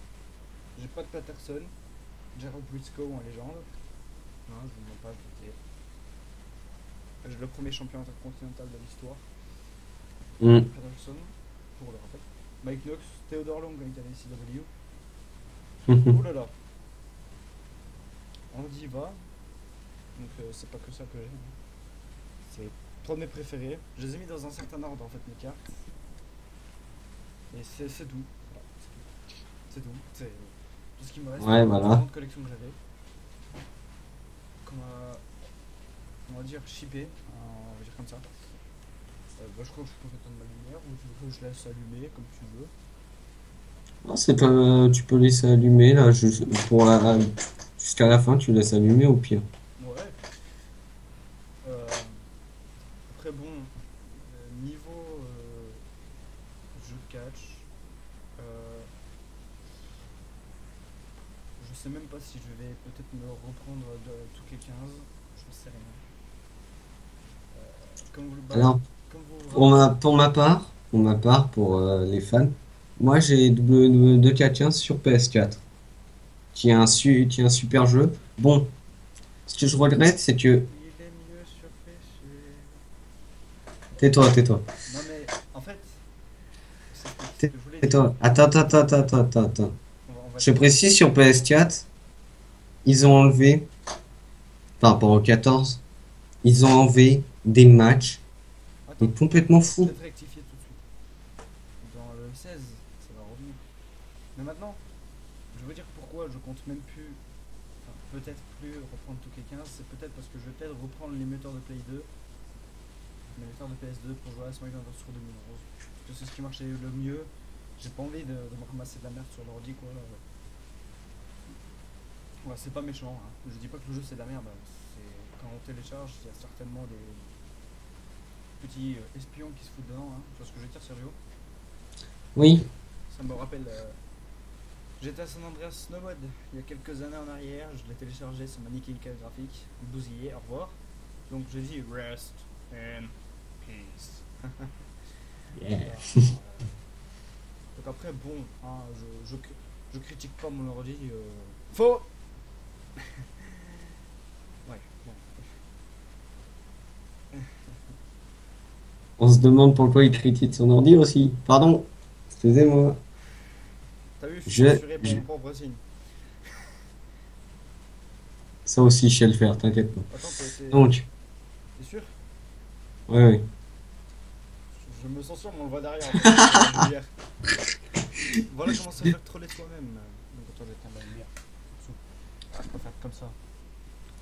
J'ai pas de Patterson. Gerald Briscoe en légende. Non, je ne veux pas ajouter. J'ai le premier champion intercontinental de l'histoire. Patterson, pour le rappel. Mike Knox, Theodore Long quand il était à la CW. Oh là là. On y va. Donc c'est pas que ça que j'ai. C'est trois de mes préférés. Je les ai mis dans un certain ordre en fait mes cartes. Et c'est tout. Voilà, c'est tout. C'est tout ce qui me reste. Ouais, voilà. Une collection que j'avais. Qu'on va dire chippé. On va dire comme ça. Bah, je crois que je peux éteindre ma lumière ou tu veux que je laisse allumer comme tu veux. Non, c'est pas, tu peux laisser allumer là, pour jusqu'à la fin, tu laisses allumer au pire. Ouais. Euh, Après bon, niveau jeu de catch, euh, je sais même pas si je vais peut-être me reprendre de toutes les 15. Je sais rien. Comme vous, bah, Alors, comme vous vous rappelez. pour ma part, pour les fans, moi j'ai WWE 2K15 sur PS4, qui est un super jeu. Bon, ce que je regrette, c'est que Il est mieux sur PC. tais-toi, tais-toi, Non mais en fait, c'est ce que je voulais dire. tais-toi. Attends. On va Je dire. précise sur PS4, ils ont enlevé, par rapport au 14, ils ont enlevé des matchs, mais Attends, complètement je vais fous. te rectifier tout de suite. Dans le 16, ça va revenir. Mais maintenant, je veux dire pourquoi je compte même plus, enfin peut-être plus reprendre tout les 15, c'est peut-être parce que je vais peut-être reprendre l'émetteur de Play 2, l'émetteur de PS2 pour jouer à SmackDown sur 2011. Parce que c'est ce qui marchait le mieux. J'ai pas envie de me ramasser de la merde sur l'ordi quoi. Ouais, c'est pas méchant, hein. Je dis pas que le jeu c'est de la merde. C'est quand on télécharge, il y a certainement des petits espions qui se foutent dedans. Hein. Tu vois ce que je veux dire, Sergio? Oui, Ça me rappelle. J'étais à San Andreas Snow Mode il y a quelques années en arrière. Je l'ai téléchargé, ça m'a niqué le cadre graphique. Bousillé, au revoir. Donc j'ai dit rest in peace. yeah. Donc après, bon, hein, je critique pas mon ordi. Faux. Ouais, bon. On se demande pourquoi il critique son ordi aussi. Pardon, excusez-moi. T'as vu, je suis Je, censuré pour je- mon propre signe. Ça aussi, je sais le faire, t'inquiète pas. Attends, Donc, t'es sûr? ouais, ouais. Je me censure, mais on le voit derrière en fait. C'est la lumière. Voilà comment ça fait troller soi-même. Donc attends, j'éteins la lumière. Je peux faire comme ça.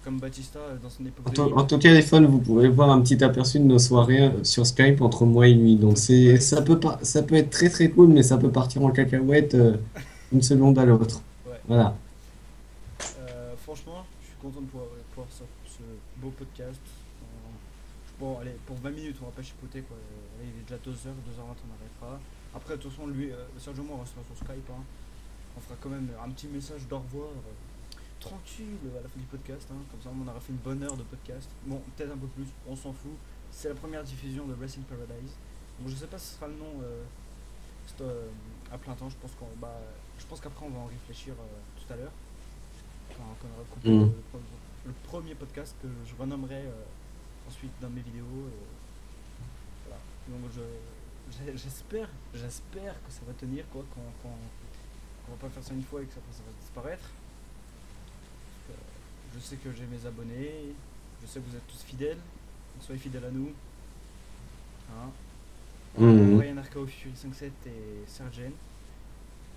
Comme Batista dans son époque de En Hill. tout cas, les fans, vous pouvez voir un petit aperçu de nos soirées sur Skype entre moi et lui. Donc, Ouais, ça peut pas, ça peut être très très cool, mais ça peut partir en cacahuète une seconde à l'autre. ouais. Voilà. Franchement, je suis content de pouvoir sortir ce beau podcast. Bon, allez, pour 20 minutes, on va pas chipoter quoi. Allez, il est déjà 2h, 2h20, on arrêtera. Après, de toute façon, lui, Sergio et moi, on restera sur Skype. Hein. On fera quand même un petit message d'au revoir. Tranquille à la fin du podcast, hein. Comme ça on aura fait une bonne heure de podcast. Bon, peut-être un peu plus, on s'en fout. C'est la première diffusion de Wrestling Paradise. Bon, je sais pas si ce sera le nom à plein temps. Je pense qu'après on va en réfléchir tout à l'heure. Quand on aura coupé Hmm. le premier podcast que je renommerai ensuite dans mes vidéos. Voilà. Donc j'espère que ça va tenir quoi, qu'on va pas faire ça une fois et que ça va disparaître. Je sais que j'ai mes abonnés, je sais que vous êtes tous fidèles, donc soyez fidèles à nous. Hein. Hmm. Brian Arcao, Fury 57 et Sergen.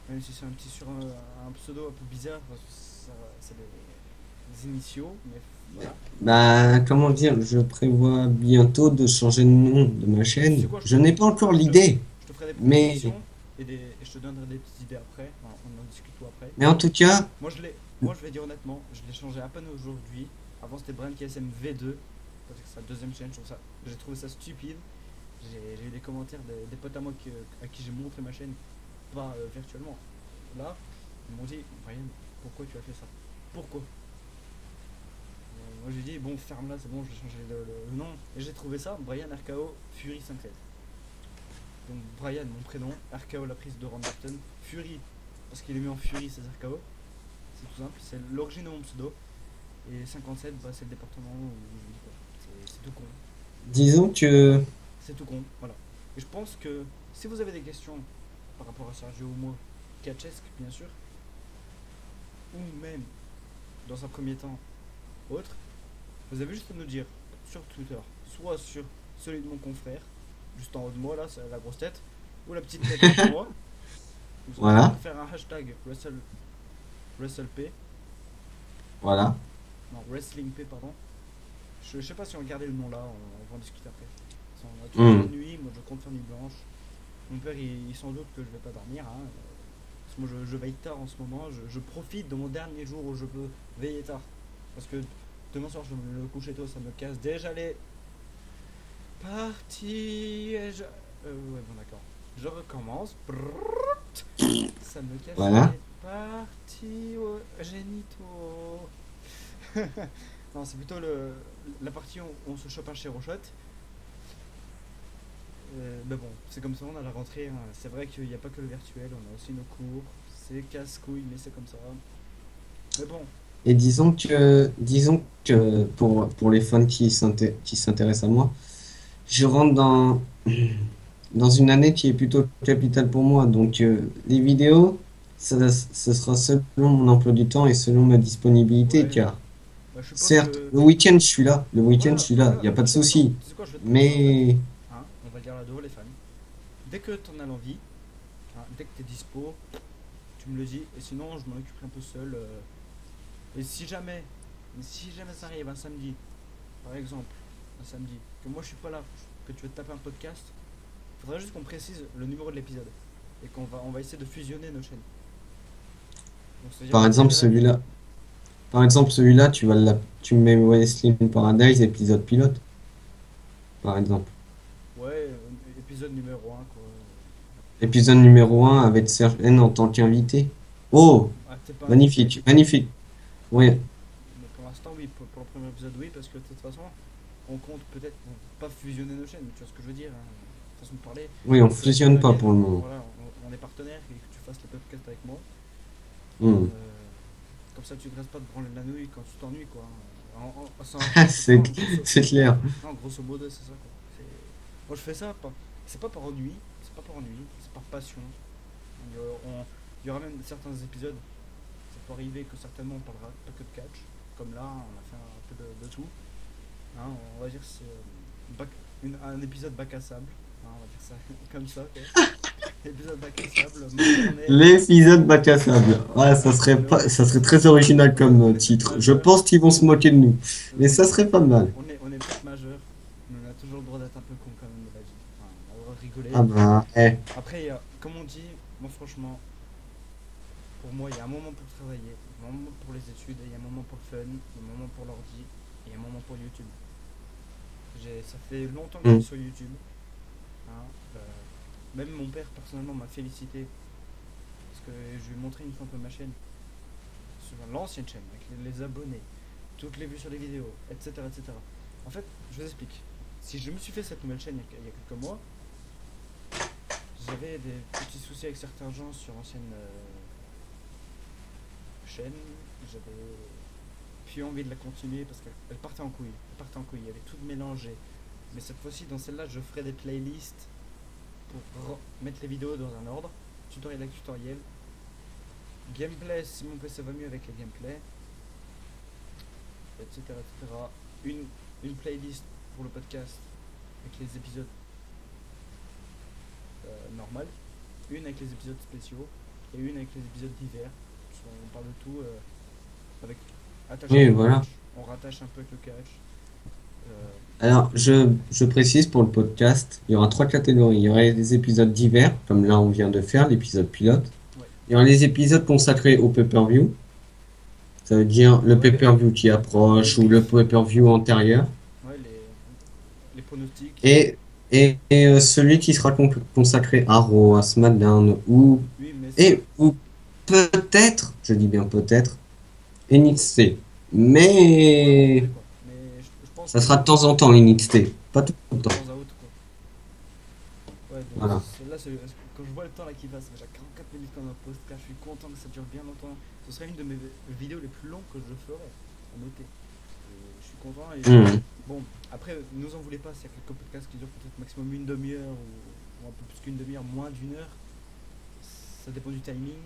Même si c'est un petit sur un pseudo un peu bizarre, parce que c'est les initiaux, mais voilà. Bah, comment dire, je prévois bientôt de changer de nom de ma Tu sais chaîne. quoi, Je n'ai pas encore l'idée, je te ferai des mais, propositions et je te donnerai des petites idées après. On en discute tout après. mais en tout cas, Moi je vais dire honnêtement, je l'ai changé à peine aujourd'hui. Avant c'était Brian KSM V2, parce que c'est sa deuxième chaîne, j'ai trouvé ça stupide. J'ai eu des commentaires des potes à moi à qui j'ai montré ma chaîne, pas virtuellement. Là, ils m'ont dit, Brian, pourquoi tu as fait ça? Pourquoi? Moi j'ai dit, bon, ferme là, c'est bon, je vais changer le nom. Et j'ai trouvé ça, Brian RKO Fury 57. Donc Brian, mon prénom, RKO la prise de Randerton, Fury, parce qu'il est mis en Fury, c'est RKO. C'est tout simple, c'est l'origine de mon pseudo. Et 57, bah, c'est le département où je vis quoi. C'est tout con. disons que, C'est tout con, voilà. Et je pense que si vous avez des questions par rapport à Sergio ou moi, catchesque bien sûr, ou même dans un premier temps autre, vous avez juste à nous dire sur Twitter, soit sur celui de mon confrère, juste en haut de moi là, c'est la grosse tête, ou la petite tête de moi. Vous avez voilà, juste à faire un hashtag WrestleP, voilà, non WrestlingP pardon. Je Je sais pas si on va garder le nom là, on va en discuter après. Tu fais Hmm. nuit, moi je compte faire nuit blanche. Mon père il s'en doute que je vais pas dormir, hein. Parce que moi je veille tard en ce moment, je profite de mon dernier jour où je peux veiller tard. Parce que demain soir je vais me coucher tôt, ça me casse déjà les parties. Ouais, bon, d'accord. Je recommence. Ça me casse Voilà. les parties génitaux. Non, c'est plutôt la partie où on se chope un chez Rochotte. Mais bon, c'est comme ça, on a la rentrée, hein. C'est vrai qu'il n'y a pas que le virtuel, on a aussi nos cours. C'est casse-couille, mais c'est comme ça. Mais bon, Et disons que pour les fans qui s'intéressent à moi, je rentre dans une année qui est plutôt capitale pour moi. Donc, les vidéos, ce sera selon mon emploi du temps et selon ma disponibilité, ouais. car Bah, je suppose certes, que. le week-end, je suis là. Le week-end, je Voilà, suis là. Il voilà. n'y a pas de souci. Tu sais quoi, je vais te proposer un truc. Mais, Hein, on va le dire là devant les fans. Dès que tu en as l'envie, hein, dès que tu es dispo, tu me le dis. Et sinon, je m'en occuperai un peu seul. Et si jamais ça arrive un samedi, par exemple, un samedi, que moi je suis pas là, que tu veux te taper un podcast, faudrait juste qu'on précise le numéro de l'épisode. Et on va essayer de fusionner nos chaînes. Donc c'est-à-dire par que exemple, celui-là, tu mets Wrestling Paradise, épisode pilote, par exemple. ouais, épisode numéro un quoi. Épisode numéro 1 avec Serge N en tant qu'invité. Oh, Ah, t'es pas invité. magnifique, magnifique. Oui, Mais pour l'instant, oui, pour le premier épisode, oui, parce que de toute façon, on compte peut-être pas fusionner nos chaînes, tu vois ce que je veux dire, hein, façon de parler. oui, on Que tu fusionne pas pour deviennes, le moment. voilà, on est partenaires et que tu fasses le podcast avec moi. Hmm. Comme ça, tu ne restes pas de branler la nouille quand tu t'ennuies, quoi. C'est, c'est clair. Non, grosso modo, c'est ça, quoi. Moi, je fais ça, c'est pas par ennui, c'est par passion. Il y aura même certains épisodes, ça peut arriver que certainement on parlera pas que de catch, comme là, on a fait un peu de tout. Hein, on va dire que c'est un épisode bac à sable, hein, on va dire ça comme ça, quoi. Épisode bac à sable, maternelle, L'épisode bac à sable. Ouais, on ça serait très original comme on est peut-être titre. Je majeur, pense qu'ils vont se moquer de nous. Mais on ça est, serait pas mal. on est peut-être majeur, mais on a toujours le droit d'être un peu con quand même de la vie. Enfin, on a le droit de rigoler. Ah bah, Après, comme on dit, moi franchement, pour moi, il y a un moment pour travailler, un moment pour les études, il y a un moment pour le fun, un moment pour l'ordi, et un moment pour YouTube. Ça fait longtemps que je hmm. suis sur YouTube. Hein, même mon père, personnellement, m'a félicité parce que je lui ai montré une fois un peu ma chaîne, sur l'ancienne chaîne, avec les abonnés, toutes les vues sur les vidéos, etc., etc. En fait, je vous explique. Si je me suis fait cette nouvelle chaîne il y a quelques mois, j'avais des petits soucis avec certains gens sur ancienne chaîne. J'avais plus envie de la continuer parce qu'elle partait en couille. Elle partait en couille, il y avait tout mélangé. Mais cette fois-ci, dans celle-là, je ferai des playlists pour mettre les vidéos dans un ordre. Tutoriel avec tutoriel. Gameplay, si mon PC va mieux avec les gameplays, etc. etc. Une playlist pour le podcast avec les épisodes normaux. Une avec les épisodes spéciaux. Et une avec les épisodes d'hiver. On parle de tout avec attaché un Oui, peu au voilà. catch. On rattache un peu avec le catch. Euh, Alors, je précise pour le podcast, il y aura trois catégories. Il y aura les épisodes divers, comme là on vient de faire, l'épisode pilote. ouais. Il y aura les épisodes consacrés au pay-per-view. Ça veut dire le Ouais, pay-per-view qui les approche ou le bifs. pay-per-view antérieur. Ouais, les pronostics. Et, celui qui sera consacré à Raw, à SmackDown Oui, mais ça, ou peut-être, je dis bien peut-être, NXT. Mais volonté quoi. Mais je pense ça que sera de temps en temps NXT, pas tout le de temps. temps à autre quoi. Ouais, donc Voilà. là, quand je vois le temps là qui passe, j'ai déjà 44 minutes dans notre podcast, je suis content que ça dure bien longtemps. Ce serait une de mes vidéos les plus longues que je ferai, à noter. Je suis content et Hmm. bon, après, ne nous en voulez pas s'il y a quelques podcasts qui durent peut-être maximum une demi-heure ou un peu plus qu'une demi-heure, moins d'une heure. Ça dépend du timing.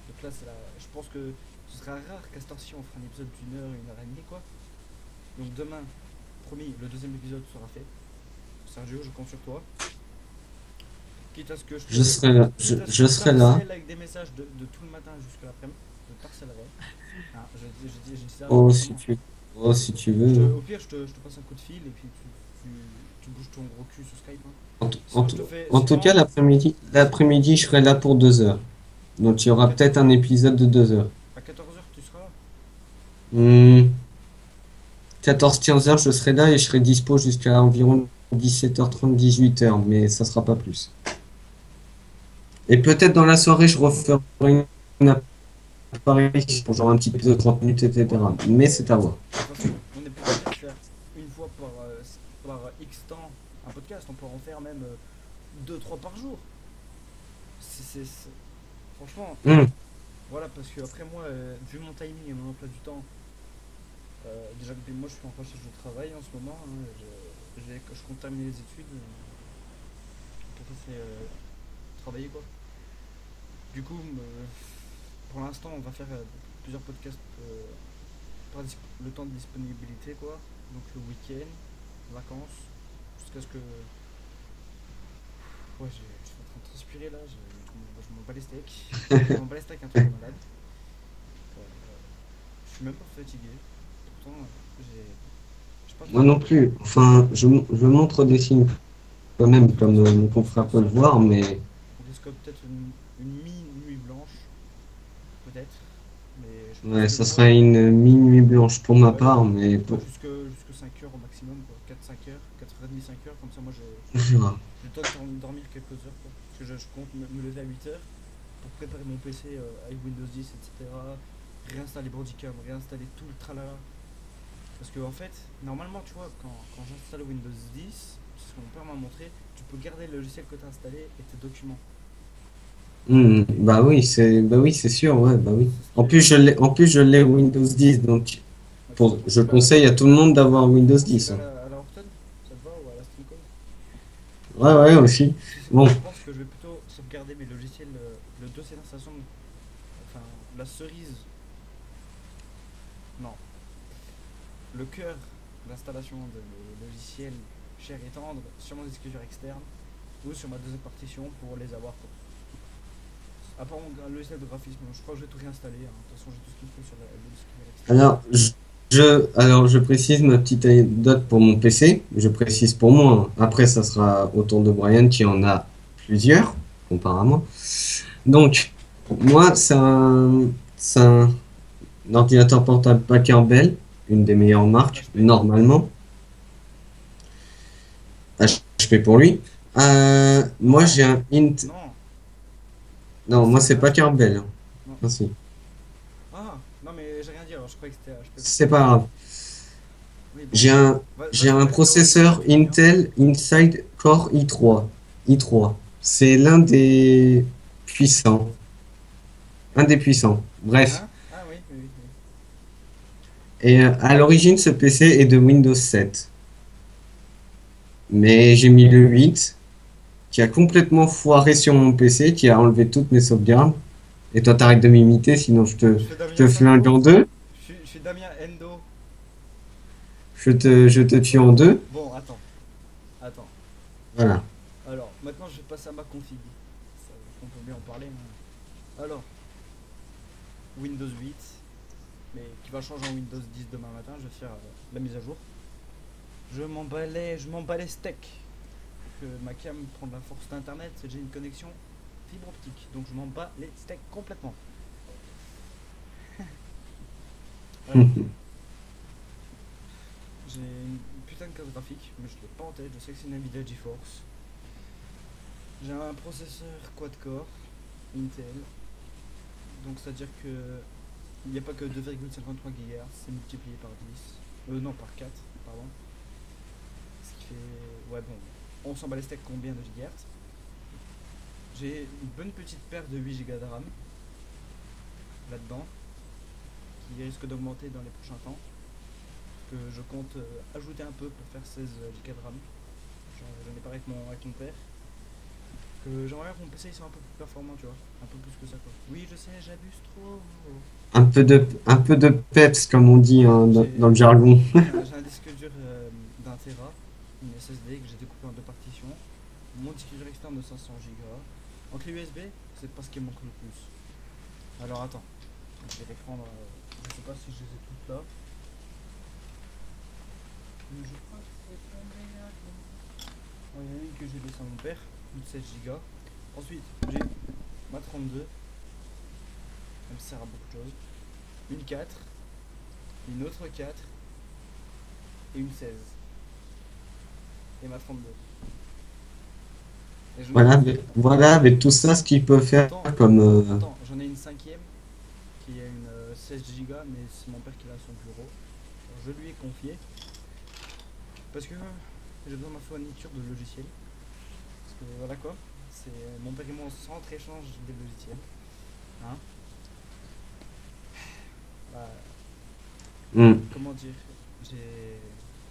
Donc là, je pense que ce sera rare qu'à cette heure-ci on fera un épisode d'une heure et demie quoi. Donc demain, promis, le deuxième épisode sera fait. Sergio, je compte sur toi. Quitte à ce que je te, Je serai là. quitte à ce Je que je serai là. t'harcèle avec des messages de tout le matin jusqu'à l'après-midi, je t'harcèlerai. Hein, je dis ça Oh, vraiment. Oh, si tu veux. Au pire, je te passe un coup de fil et puis tu bouges ton gros cul sur Skype, hein. En, tout en Sinon, je tout- te fais. en tout cas, Sinon, l'après-midi, je serai là pour 2 heures. Donc, il y à aura peut-être un épisode de 2 heures. 14h, tu seras là. Hmm, 14-15 heures, je serai là et je serai dispo jusqu'à environ 17h30, 18h, mais ça sera pas plus. Et peut-être dans la soirée, je referai une apparition, genre un petit épisode de 30 minutes, Ouais, etc. Mais c'est à voir. de toute façon, on n'est pas obligé de faire une fois par X temps un podcast. On peut en faire même 2-3 par jour. Franchement, Hmm. voilà, parce que après moi, vu mon timing et mon emploi du temps, déjà moi je suis en recherche de travail en ce moment, hein. Je compte terminer les études pour passer travailler quoi. Du coup, pour l'instant, on va faire plusieurs podcasts le temps de disponibilité quoi. Donc le week-end, vacances, jusqu'à ce que. Ouais, je suis en train de transpirer là, je m'en bats les steaks. Je m'en bats les steaks un truc de malade. Je suis même pas fatigué. Pourtant, j'ai pas Moi dormi. non plus. Enfin, je montre des signes quand même, comme mon confrère peut le voir, mais On risque peut-être une mi-nuit blanche, peut-être. Mais je pense ouais, que ça moi, sera une minuit blanche pour ma ouais, part, mais ouais, pour. jusque 5 heures au maximum, quoi. 4-5 heures, 4h30, 5 heures, comme ça moi On verra. j'ai le temps de dormir quelques heures, quoi. Parce que je compte me lever à 8 heures pour préparer mon PC avec Windows 10, etc. Réinstaller Bandicam, réinstaller tout le tralala. Parce que en fait, normalement, tu vois, quand j'installe Windows 10, c'est ce que mon père m'a montré, tu peux garder le logiciel que tu as installé et tes documents. Bah oui, c'est sûr, ouais, bah oui. C'est ce qui est. En plus je l'ai Windows 10, donc Ouais, de toute façon, je conseille à tout le monde d'avoir Windows tu 10, vas hein. à la Horton, ça te va, ou à la Streamcode. Ouais, ouais, aussi. Bon, Je pense que je vais plutôt sauvegarder mes logiciels, le dossier d'installation, enfin la cerise, non, le cœur d'installation de mes logiciels chers et tendres sur mon disque dur externe ou sur ma deuxième partition pour les avoir. À part mon logiciel de graphisme, je crois que je vais tout réinstaller, hein. De toute façon, j'ai tout ce qu'il faut sur le disque dur externe. alors, alors, je précise ma petite anecdote pour mon PC. Je précise pour moi, hein. Après, ça sera au tour de Brian qui en a plusieurs, apparemment. Donc, moi, c'est un ordinateur portable Packard Bell, une des meilleures marques, HP. normalement. HP pour lui. Moi, Non, j'ai un Int. non, Non, moi, c'est c'est HP. Packard Bell, hein. Non. Ah, si. Ah, non, mais j'ai rien dit, alors je croyais que c'était HP pour C'est toi. pas grave. Oui, bon, J'ai un, j'ai vas-y, un vas-y, original, processeur tu veux bien. Intel Inside Core i3. i3. C'est l'un des puissants. Un des puissants. Bref. Hein? Ah oui, oui, oui. Et à l'origine, ce PC est de Windows 7. Mais j'ai mis le 8, qui a complètement foiré sur mon PC, qui a enlevé toutes mes sauvegardes. Et toi, t'arrêtes de m'imiter, sinon Je fais je Damien te flingue Sango. en deux. Je suis Damien Endo. Je te tue en deux. Bon, attends, attends. Voilà. Alors, maintenant je vais passer à ma config. On peut bien en parler, hein. Alors, Windows 8, mais qui va changer en Windows 10 demain matin. Je vais faire la mise à jour. Je m'en bats les steaks. Que ma cam prend de la force d'internet, c'est déjà une connexion fibre optique. Donc je m'en bats les steaks complètement. Alors, j'ai une putain de carte graphique, mais je l'ai pas en tête. Je sais que c'est une Nvidia GeForce. J'ai un processeur quad-core Intel. Donc c'est à dire que il n'y a pas que 2,53 GHz, c'est multiplié par 10. Non, par 4, pardon. Ce qui fait. Ouais, bon. On s'en bat les steaks combien de gigahertz. J'ai une bonne petite paire de 8 Go de RAM là-dedans, qui risque d'augmenter dans les prochains temps. Que je compte ajouter un peu pour faire 16 Go de RAM. J'en ai parlé avec mon père. Que j'aimerais que mon PC soit un peu plus performant, tu vois. Un peu plus que ça, quoi. Oui, je sais, j'abuse trop. Un peu de peps, comme on dit, hein, dans le jargon. J'ai un disque dur d'un Tera, une SSD que j'ai découpé en deux partitions. Mon disque dur externe de 500 Go. En clé USB, c'est pas ce qui me manque le plus. Alors attends, je vais les prendre. Je sais pas si je les ai toutes là. Je crois que c'est tombé à l'eau. Bon, il y en a une que j'ai laissée à mon père, une 16 Go. Ensuite, j'ai ma 32, elle me sert à beaucoup de choses. Une 4, une autre 4 et une 16. Et ma 32. Et j'en ai. Voilà, avec tout ça, ce qu'il peut faire Attends, comme... attends, j'en ai une cinquième qui est une 16 Go, mais c'est mon père qui l'a à son bureau. Alors, je lui ai confié parce que j'ai besoin de ma fourniture de logiciels. Parce que voilà quoi, c'est mon père et mon centre échange des logiciels. Hein. Bah, hmm. comment dire, j'ai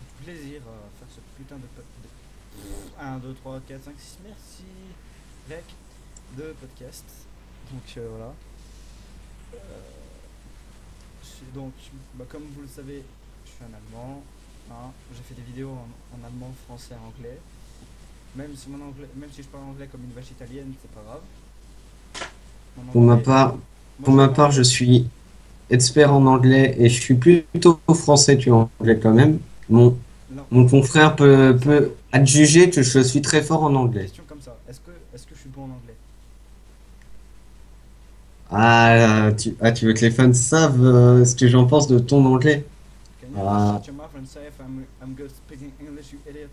du plaisir à faire ce putain de, 1, 2, 3, 4, 5, 6, merci Rec de podcast. Donc voilà. Donc, bah, comme vous le savez, je suis un allemand. Hein. J'ai fait des vidéos en allemand, français, anglais. Même si mon anglais, même si je parle anglais comme une vache italienne, c'est pas grave. Mon Pour ma anglais, part, moi pour je ma parle part, je anglais. suis expert en anglais et je suis plutôt français tu en anglais quand même. Non, Mon confrère question comme ça. peut adjuger que je suis très fort en anglais. Question comme ça. Est-ce que je suis bon en anglais? Tu veux que les fans savent ce que j'en pense de ton anglais? Can you just Ah, shut your mouth and say if I'm good speaking English, you idiot?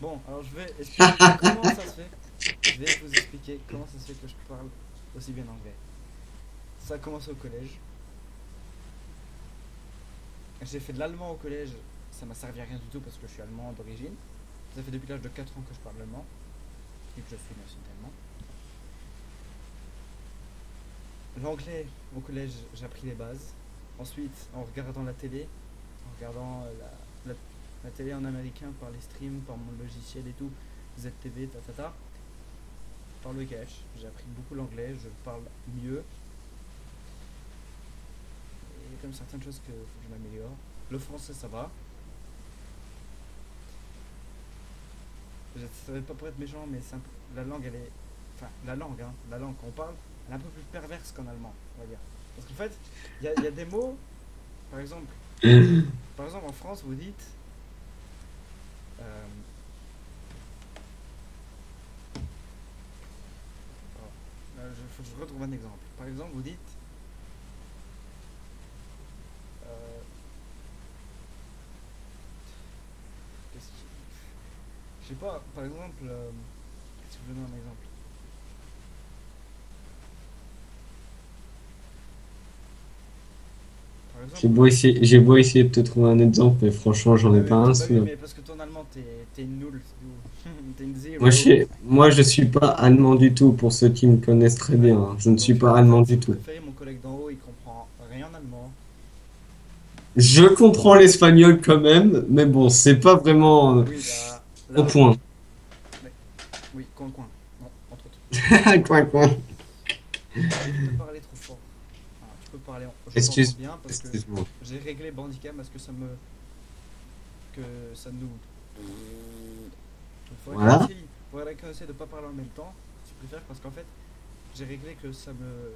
Bon, alors je vais expliquer comment ça se fait. Je vais vous expliquer comment ça se fait que je parle aussi bien anglais. Ça a commencé au collège. J'ai fait de l'allemand au collège. Ça m'a servi à rien du tout parce que je suis allemand d'origine. Ça fait depuis l'âge de 4 ans que je parle allemand et que je suis nationalement. L'anglais au collège, j'ai appris les bases. Ensuite, en regardant la télé, en regardant la télé en américain par les streams, par mon logiciel et tout, ZTV, par le cache, j'ai appris beaucoup l'anglais, je parle mieux. Il y a comme certaines choses que faut que je m'améliore. Le français, ça va. Ça veut pas pour être méchant, mais la langue, elle est. Enfin, la langue qu'on parle, elle est un peu plus perverse qu'en allemand, on va dire. Parce qu'en fait, il y a des mots, par exemple, en France, vous dites. Euh, faut que je retrouve un exemple. Par exemple, vous dites. Euh, je sais pas, par exemple. Qu'est-ce que je donne un exemple? Par exemple. j'ai beau essayer de te trouver un exemple, mais franchement, j'en ai pas un Bah oui, sous la- mais parce que ton allemand, t'es une nulle, t'es une Moi, zero. je suis pas allemand du tout, pour ceux qui me connaissent très Ouais. bien, hein. Je ne suis Donc, pas en fait, allemand si du vous tout. préférez, mon collègue d'en haut, il comprend rien en allemand. Je comprends l'espagnol quand même, mais bon, c'est pas vraiment Oui, bah, au là. point. Mais, oui, coin. Non, entre autres. Coin, coin. Évite de parler trop fort. Ah, tu peux parler, je t'entends Excuse, bien parce que excuse-moi. j'ai réglé Bandicam parce que ça nous. Il Voilà. faudrait qu'on essaie de pas parler en même temps. Si tu préfères, parce qu'en fait, j'ai réglé que ça me.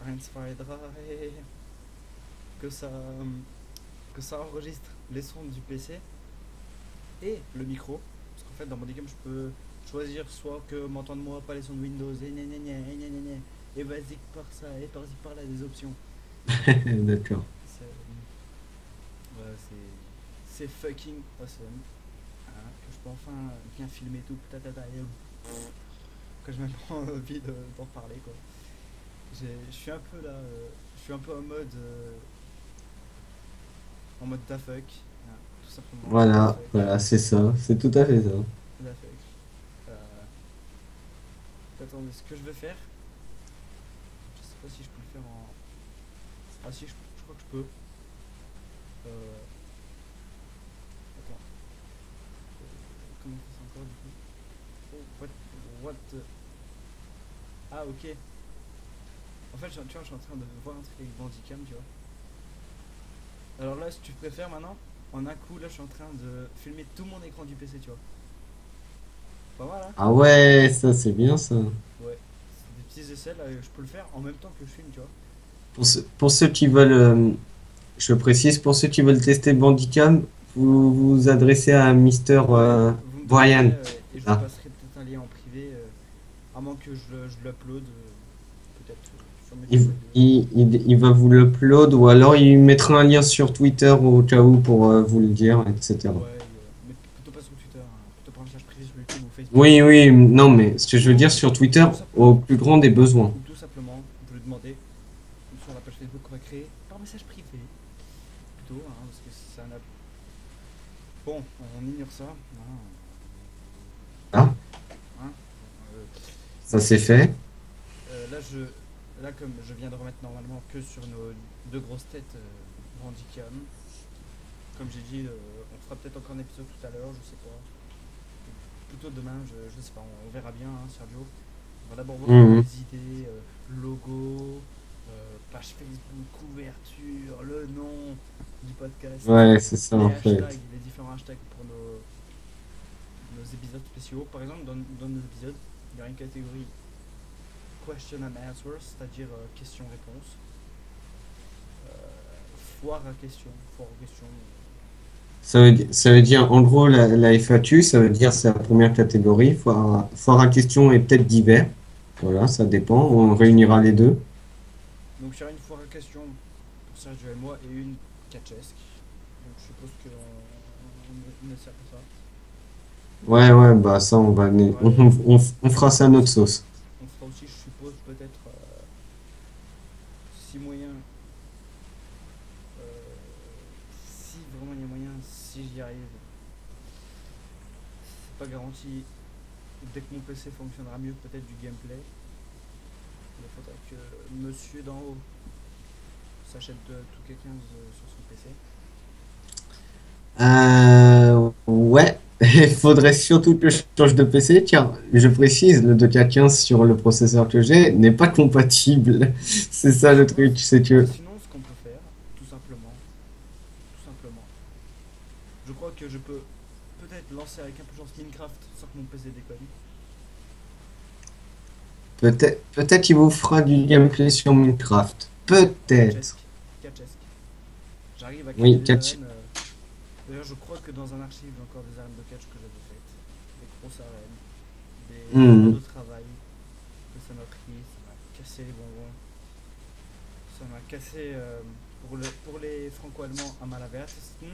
1, 2, 3, que ça, que ça enregistre les sons du PC et le micro. Parce qu'en fait, dans Bandicam, je peux choisir soit que m'entendre moi, pas les sons de Windows, et gna gna gna, et gna gna gna, et vas-y par ça, et par-y par-là, des options. D'accord. C'est, ouais, c'est fucking awesome. Hein, que je peux enfin bien filmer tout, et que je me prends envie d'en parler quoi. Je suis un peu là, je suis un peu en mode da fuck, hein, tout simplement, da Voilà, fuck, voilà, c'est ça, c'est tout à fait ça. da fuck. Euh, Attendez, ce que je vais faire, je sais pas si je peux le faire en. Ah si, je crois que je peux. Euh, Attends, comment on fait ça encore du coup? Oh, what the... Ah ok. En fait, tu vois, je suis en train de voir un truc avec Bandicam, tu vois. Alors là, si tu préfères maintenant, en un coup, là, je suis en train de filmer tout mon écran du PC, tu vois. Pas mal, hein? Ah ouais, ça c'est bien ça. Ouais. C'est des petits essais, là, je peux le faire en même temps que je filme, tu vois. Pour ceux qui veulent je précise pour ceux qui veulent tester Bandicam, vous vous adressez à Mister Ouais, vous me demanderez Brian. et je vous Là. passerai peut-être un lien en privé, à moins que je l'upload, peut-être sur mes Il, fichiers audio. il va vous l'upload ou alors il mettra un lien sur Twitter au cas où pour vous le dire, etc. Ouais, mais plutôt pas sur Twitter, hein, plutôt par message privé sur YouTube ou Facebook. Oui, oui, non, mais ce que je veux dire sur Ou Twitter, tout au simplement, plus grand des besoins. vous le demandez sur la page Facebook qu'on va créer par message privé, plutôt, hein, parce que ça n'a. Bon, on ignore ça, hein, Ah, hein, euh, ça c'est fait. là, là, comme je viens de remettre normalement que sur nos deux grosses têtes Bandicam, comme j'ai dit, on fera peut-être encore un épisode tout à l'heure, je sais pas. Plutôt demain, je sais pas, on verra bien, hein, Sergio. On va d'abord voir un peu Mhm. les idées, logo, page Facebook, couverture, le nom du podcast, Ouais, c'est ça les en fait. hashtags, les différents hashtags pour nos épisodes spéciaux. Par exemple, dans nos épisodes, il y aura une catégorie question and answers, c'est-à-dire questions-réponses. Foire à questions, foire aux questions. Ça veut dire, en gros, la FAQ, ça veut dire c'est la première catégorie. Foire à question et peut-être divers. Voilà, ça dépend. On réunira les deux. Donc il y aura une foire à questions pour Sergio et moi et une catchesque. Donc je suppose qu'on essaie pour ça. Ouais, ouais, bah ça, on va, Ouais, on fera ça à notre sauce. on fera aussi, je suppose, peut-être, si moyen, si vraiment il y a moyen, si j'y arrive, c'est pas garanti. Dès que mon PC fonctionnera mieux, peut-être du gameplay. Il faudra que monsieur d'en haut s'achète de tout 15 sur son PC. Ouais, il faudrait surtout que je change de PC, car je précise, le 2K15 sur le processeur que j'ai n'est pas compatible. C'est ça le Sinon, truc, c'est que sinon, ce qu'on peut faire, tout simplement, je crois que je peux peut-être lancer avec un peu de chance Minecraft sans que mon PC déconne. peut-être qu'il vous fera du gameplay sur Minecraft. Peut-être. Catchesque. Catchesque. J'arrive à créer Oui, des catch. arènes. D'ailleurs, je crois que dans un archive, il y a encore des arènes de catch que j'avais faites. Des grosses arènes. Des heures Hmm. de travail. Que ça m'a pris. Ça m'a cassé les bonbons. Ça m'a cassé, pour les franco-allemands, à Malavertesten.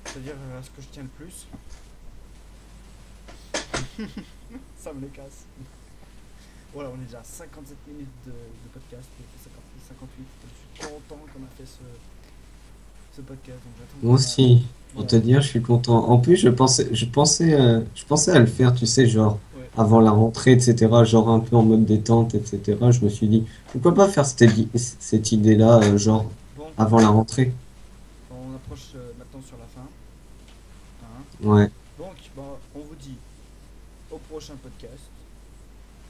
C'est-à-dire à ce que je tiens le plus. Ça me les casse. Voilà, on est déjà à 57 minutes de podcast. 56, 58. Je suis content qu'on a fait ce podcast. Donc j'attends Moi aussi. Pour te mon. dire, je suis content. En plus, je pensais à le faire, tu sais, genre Ouais. avant la rentrée, etc. Genre un peu en mode détente, etc. Je me suis dit, pourquoi pas faire cette idée-là, genre Bon, avant la rentrée. on approche maintenant sur la fin, hein. Ouais, Donc, bah, on vous dit au prochain podcast.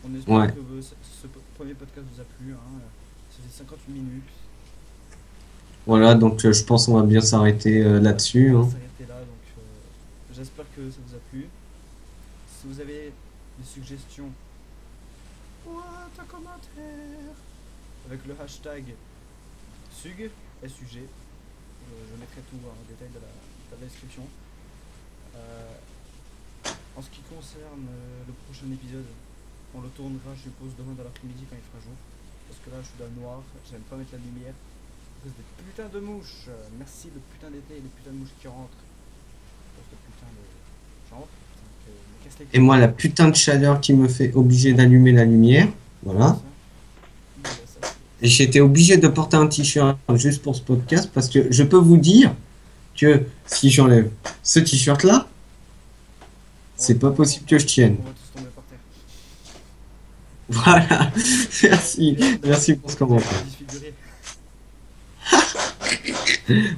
On espère ouais. que ce premier podcast vous a plu, hein. Ça fait 58 minutes. Voilà, donc je pense qu'on va bien s'arrêter On là-dessus, va hein. s'arrêter là. Donc, j'espère que ça vous a plu. Si vous avez des suggestions ou un commentaire avec le hashtag SUG, SUG, je mettrai tout en détail dans la description. Euh, En ce qui concerne le prochain épisode, on le tournera, je suppose, demain dans l'après-midi quand il fera jour. Parce que là, je suis dans le noir, j'aime pas mettre la lumière. À cause des putains de mouches. Merci le putain d'été et les putains de mouches qui rentrent. Parce que putain de. J'entre, me casse les Et couilles. moi, la putain de chaleur qui me fait obligé d'allumer la lumière. Ouais, Voilà. ça. Ouais, ça Et j'étais obligé de porter un t-shirt juste pour ce podcast parce que je peux vous dire que si j'enlève ce t-shirt-là, c'est pas possible que je tienne. on va tous tomber par terre. Voilà. Merci. Et on Merci pour ce va commentaire. disfigurer.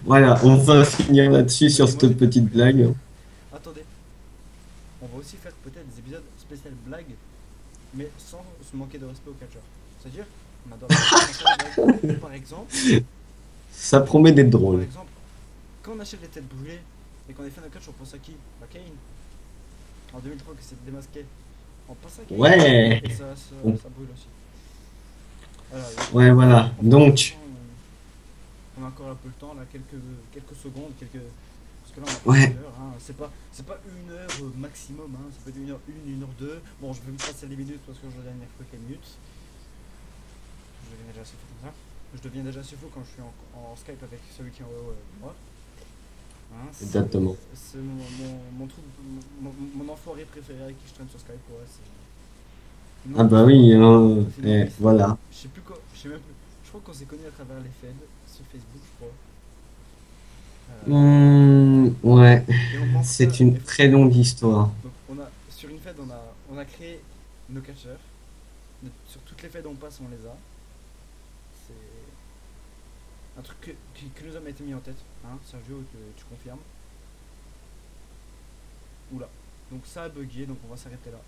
Voilà, on va finir là-dessus sur Ok, moi j'ai cette pas petite disfiguré. blague. Attendez, on va aussi faire peut-être des épisodes spécial blagues, mais sans se manquer de respect au catcheur. C'est-à-dire, on adore les blagues. Ça promet d'être Par drôle. exemple, quand on achète les têtes brûlées et qu'on est fan de catch, on pense à qui? Bah Kane. En 2003, qui s'est démasqué. On pense à Kane. Ouais. Et ça brûle aussi. Voilà, Ouais, voilà. on fera Donc, attention, on a encore un peu le temps, là, quelques secondes, parce que là on a Ouais. pris une heure, hein. C'est pas une heure maximum, hein. Ça peut être une heure deux. Bon, je vais me passer les minutes parce que je regarde les minutes. Je deviens déjà assez fou comme ça. Je deviens déjà assez fou quand je suis en Skype avec celui qui est en haut de moi. Hein, Exactement. c'est mon enfoiré préféré avec qui je traîne sur Skype, ouais. Il Ah m'envoie bah son oui, ordi, hein, c'est une et envie. voilà. Je sais plus quoi, je sais même plus. Je crois qu'on s'est connus à travers les feds sur Facebook, je crois. Ouais, Et on manque pas. c'est une très longue histoire. Donc sur une fed, on a créé nos catcheurs. Sur toutes les feds on passe, on les a. C'est un truc qui nous a été mis en tête, hein, Sergio, tu confirmes. Oula. Donc ça a bugué, donc on va s'arrêter là.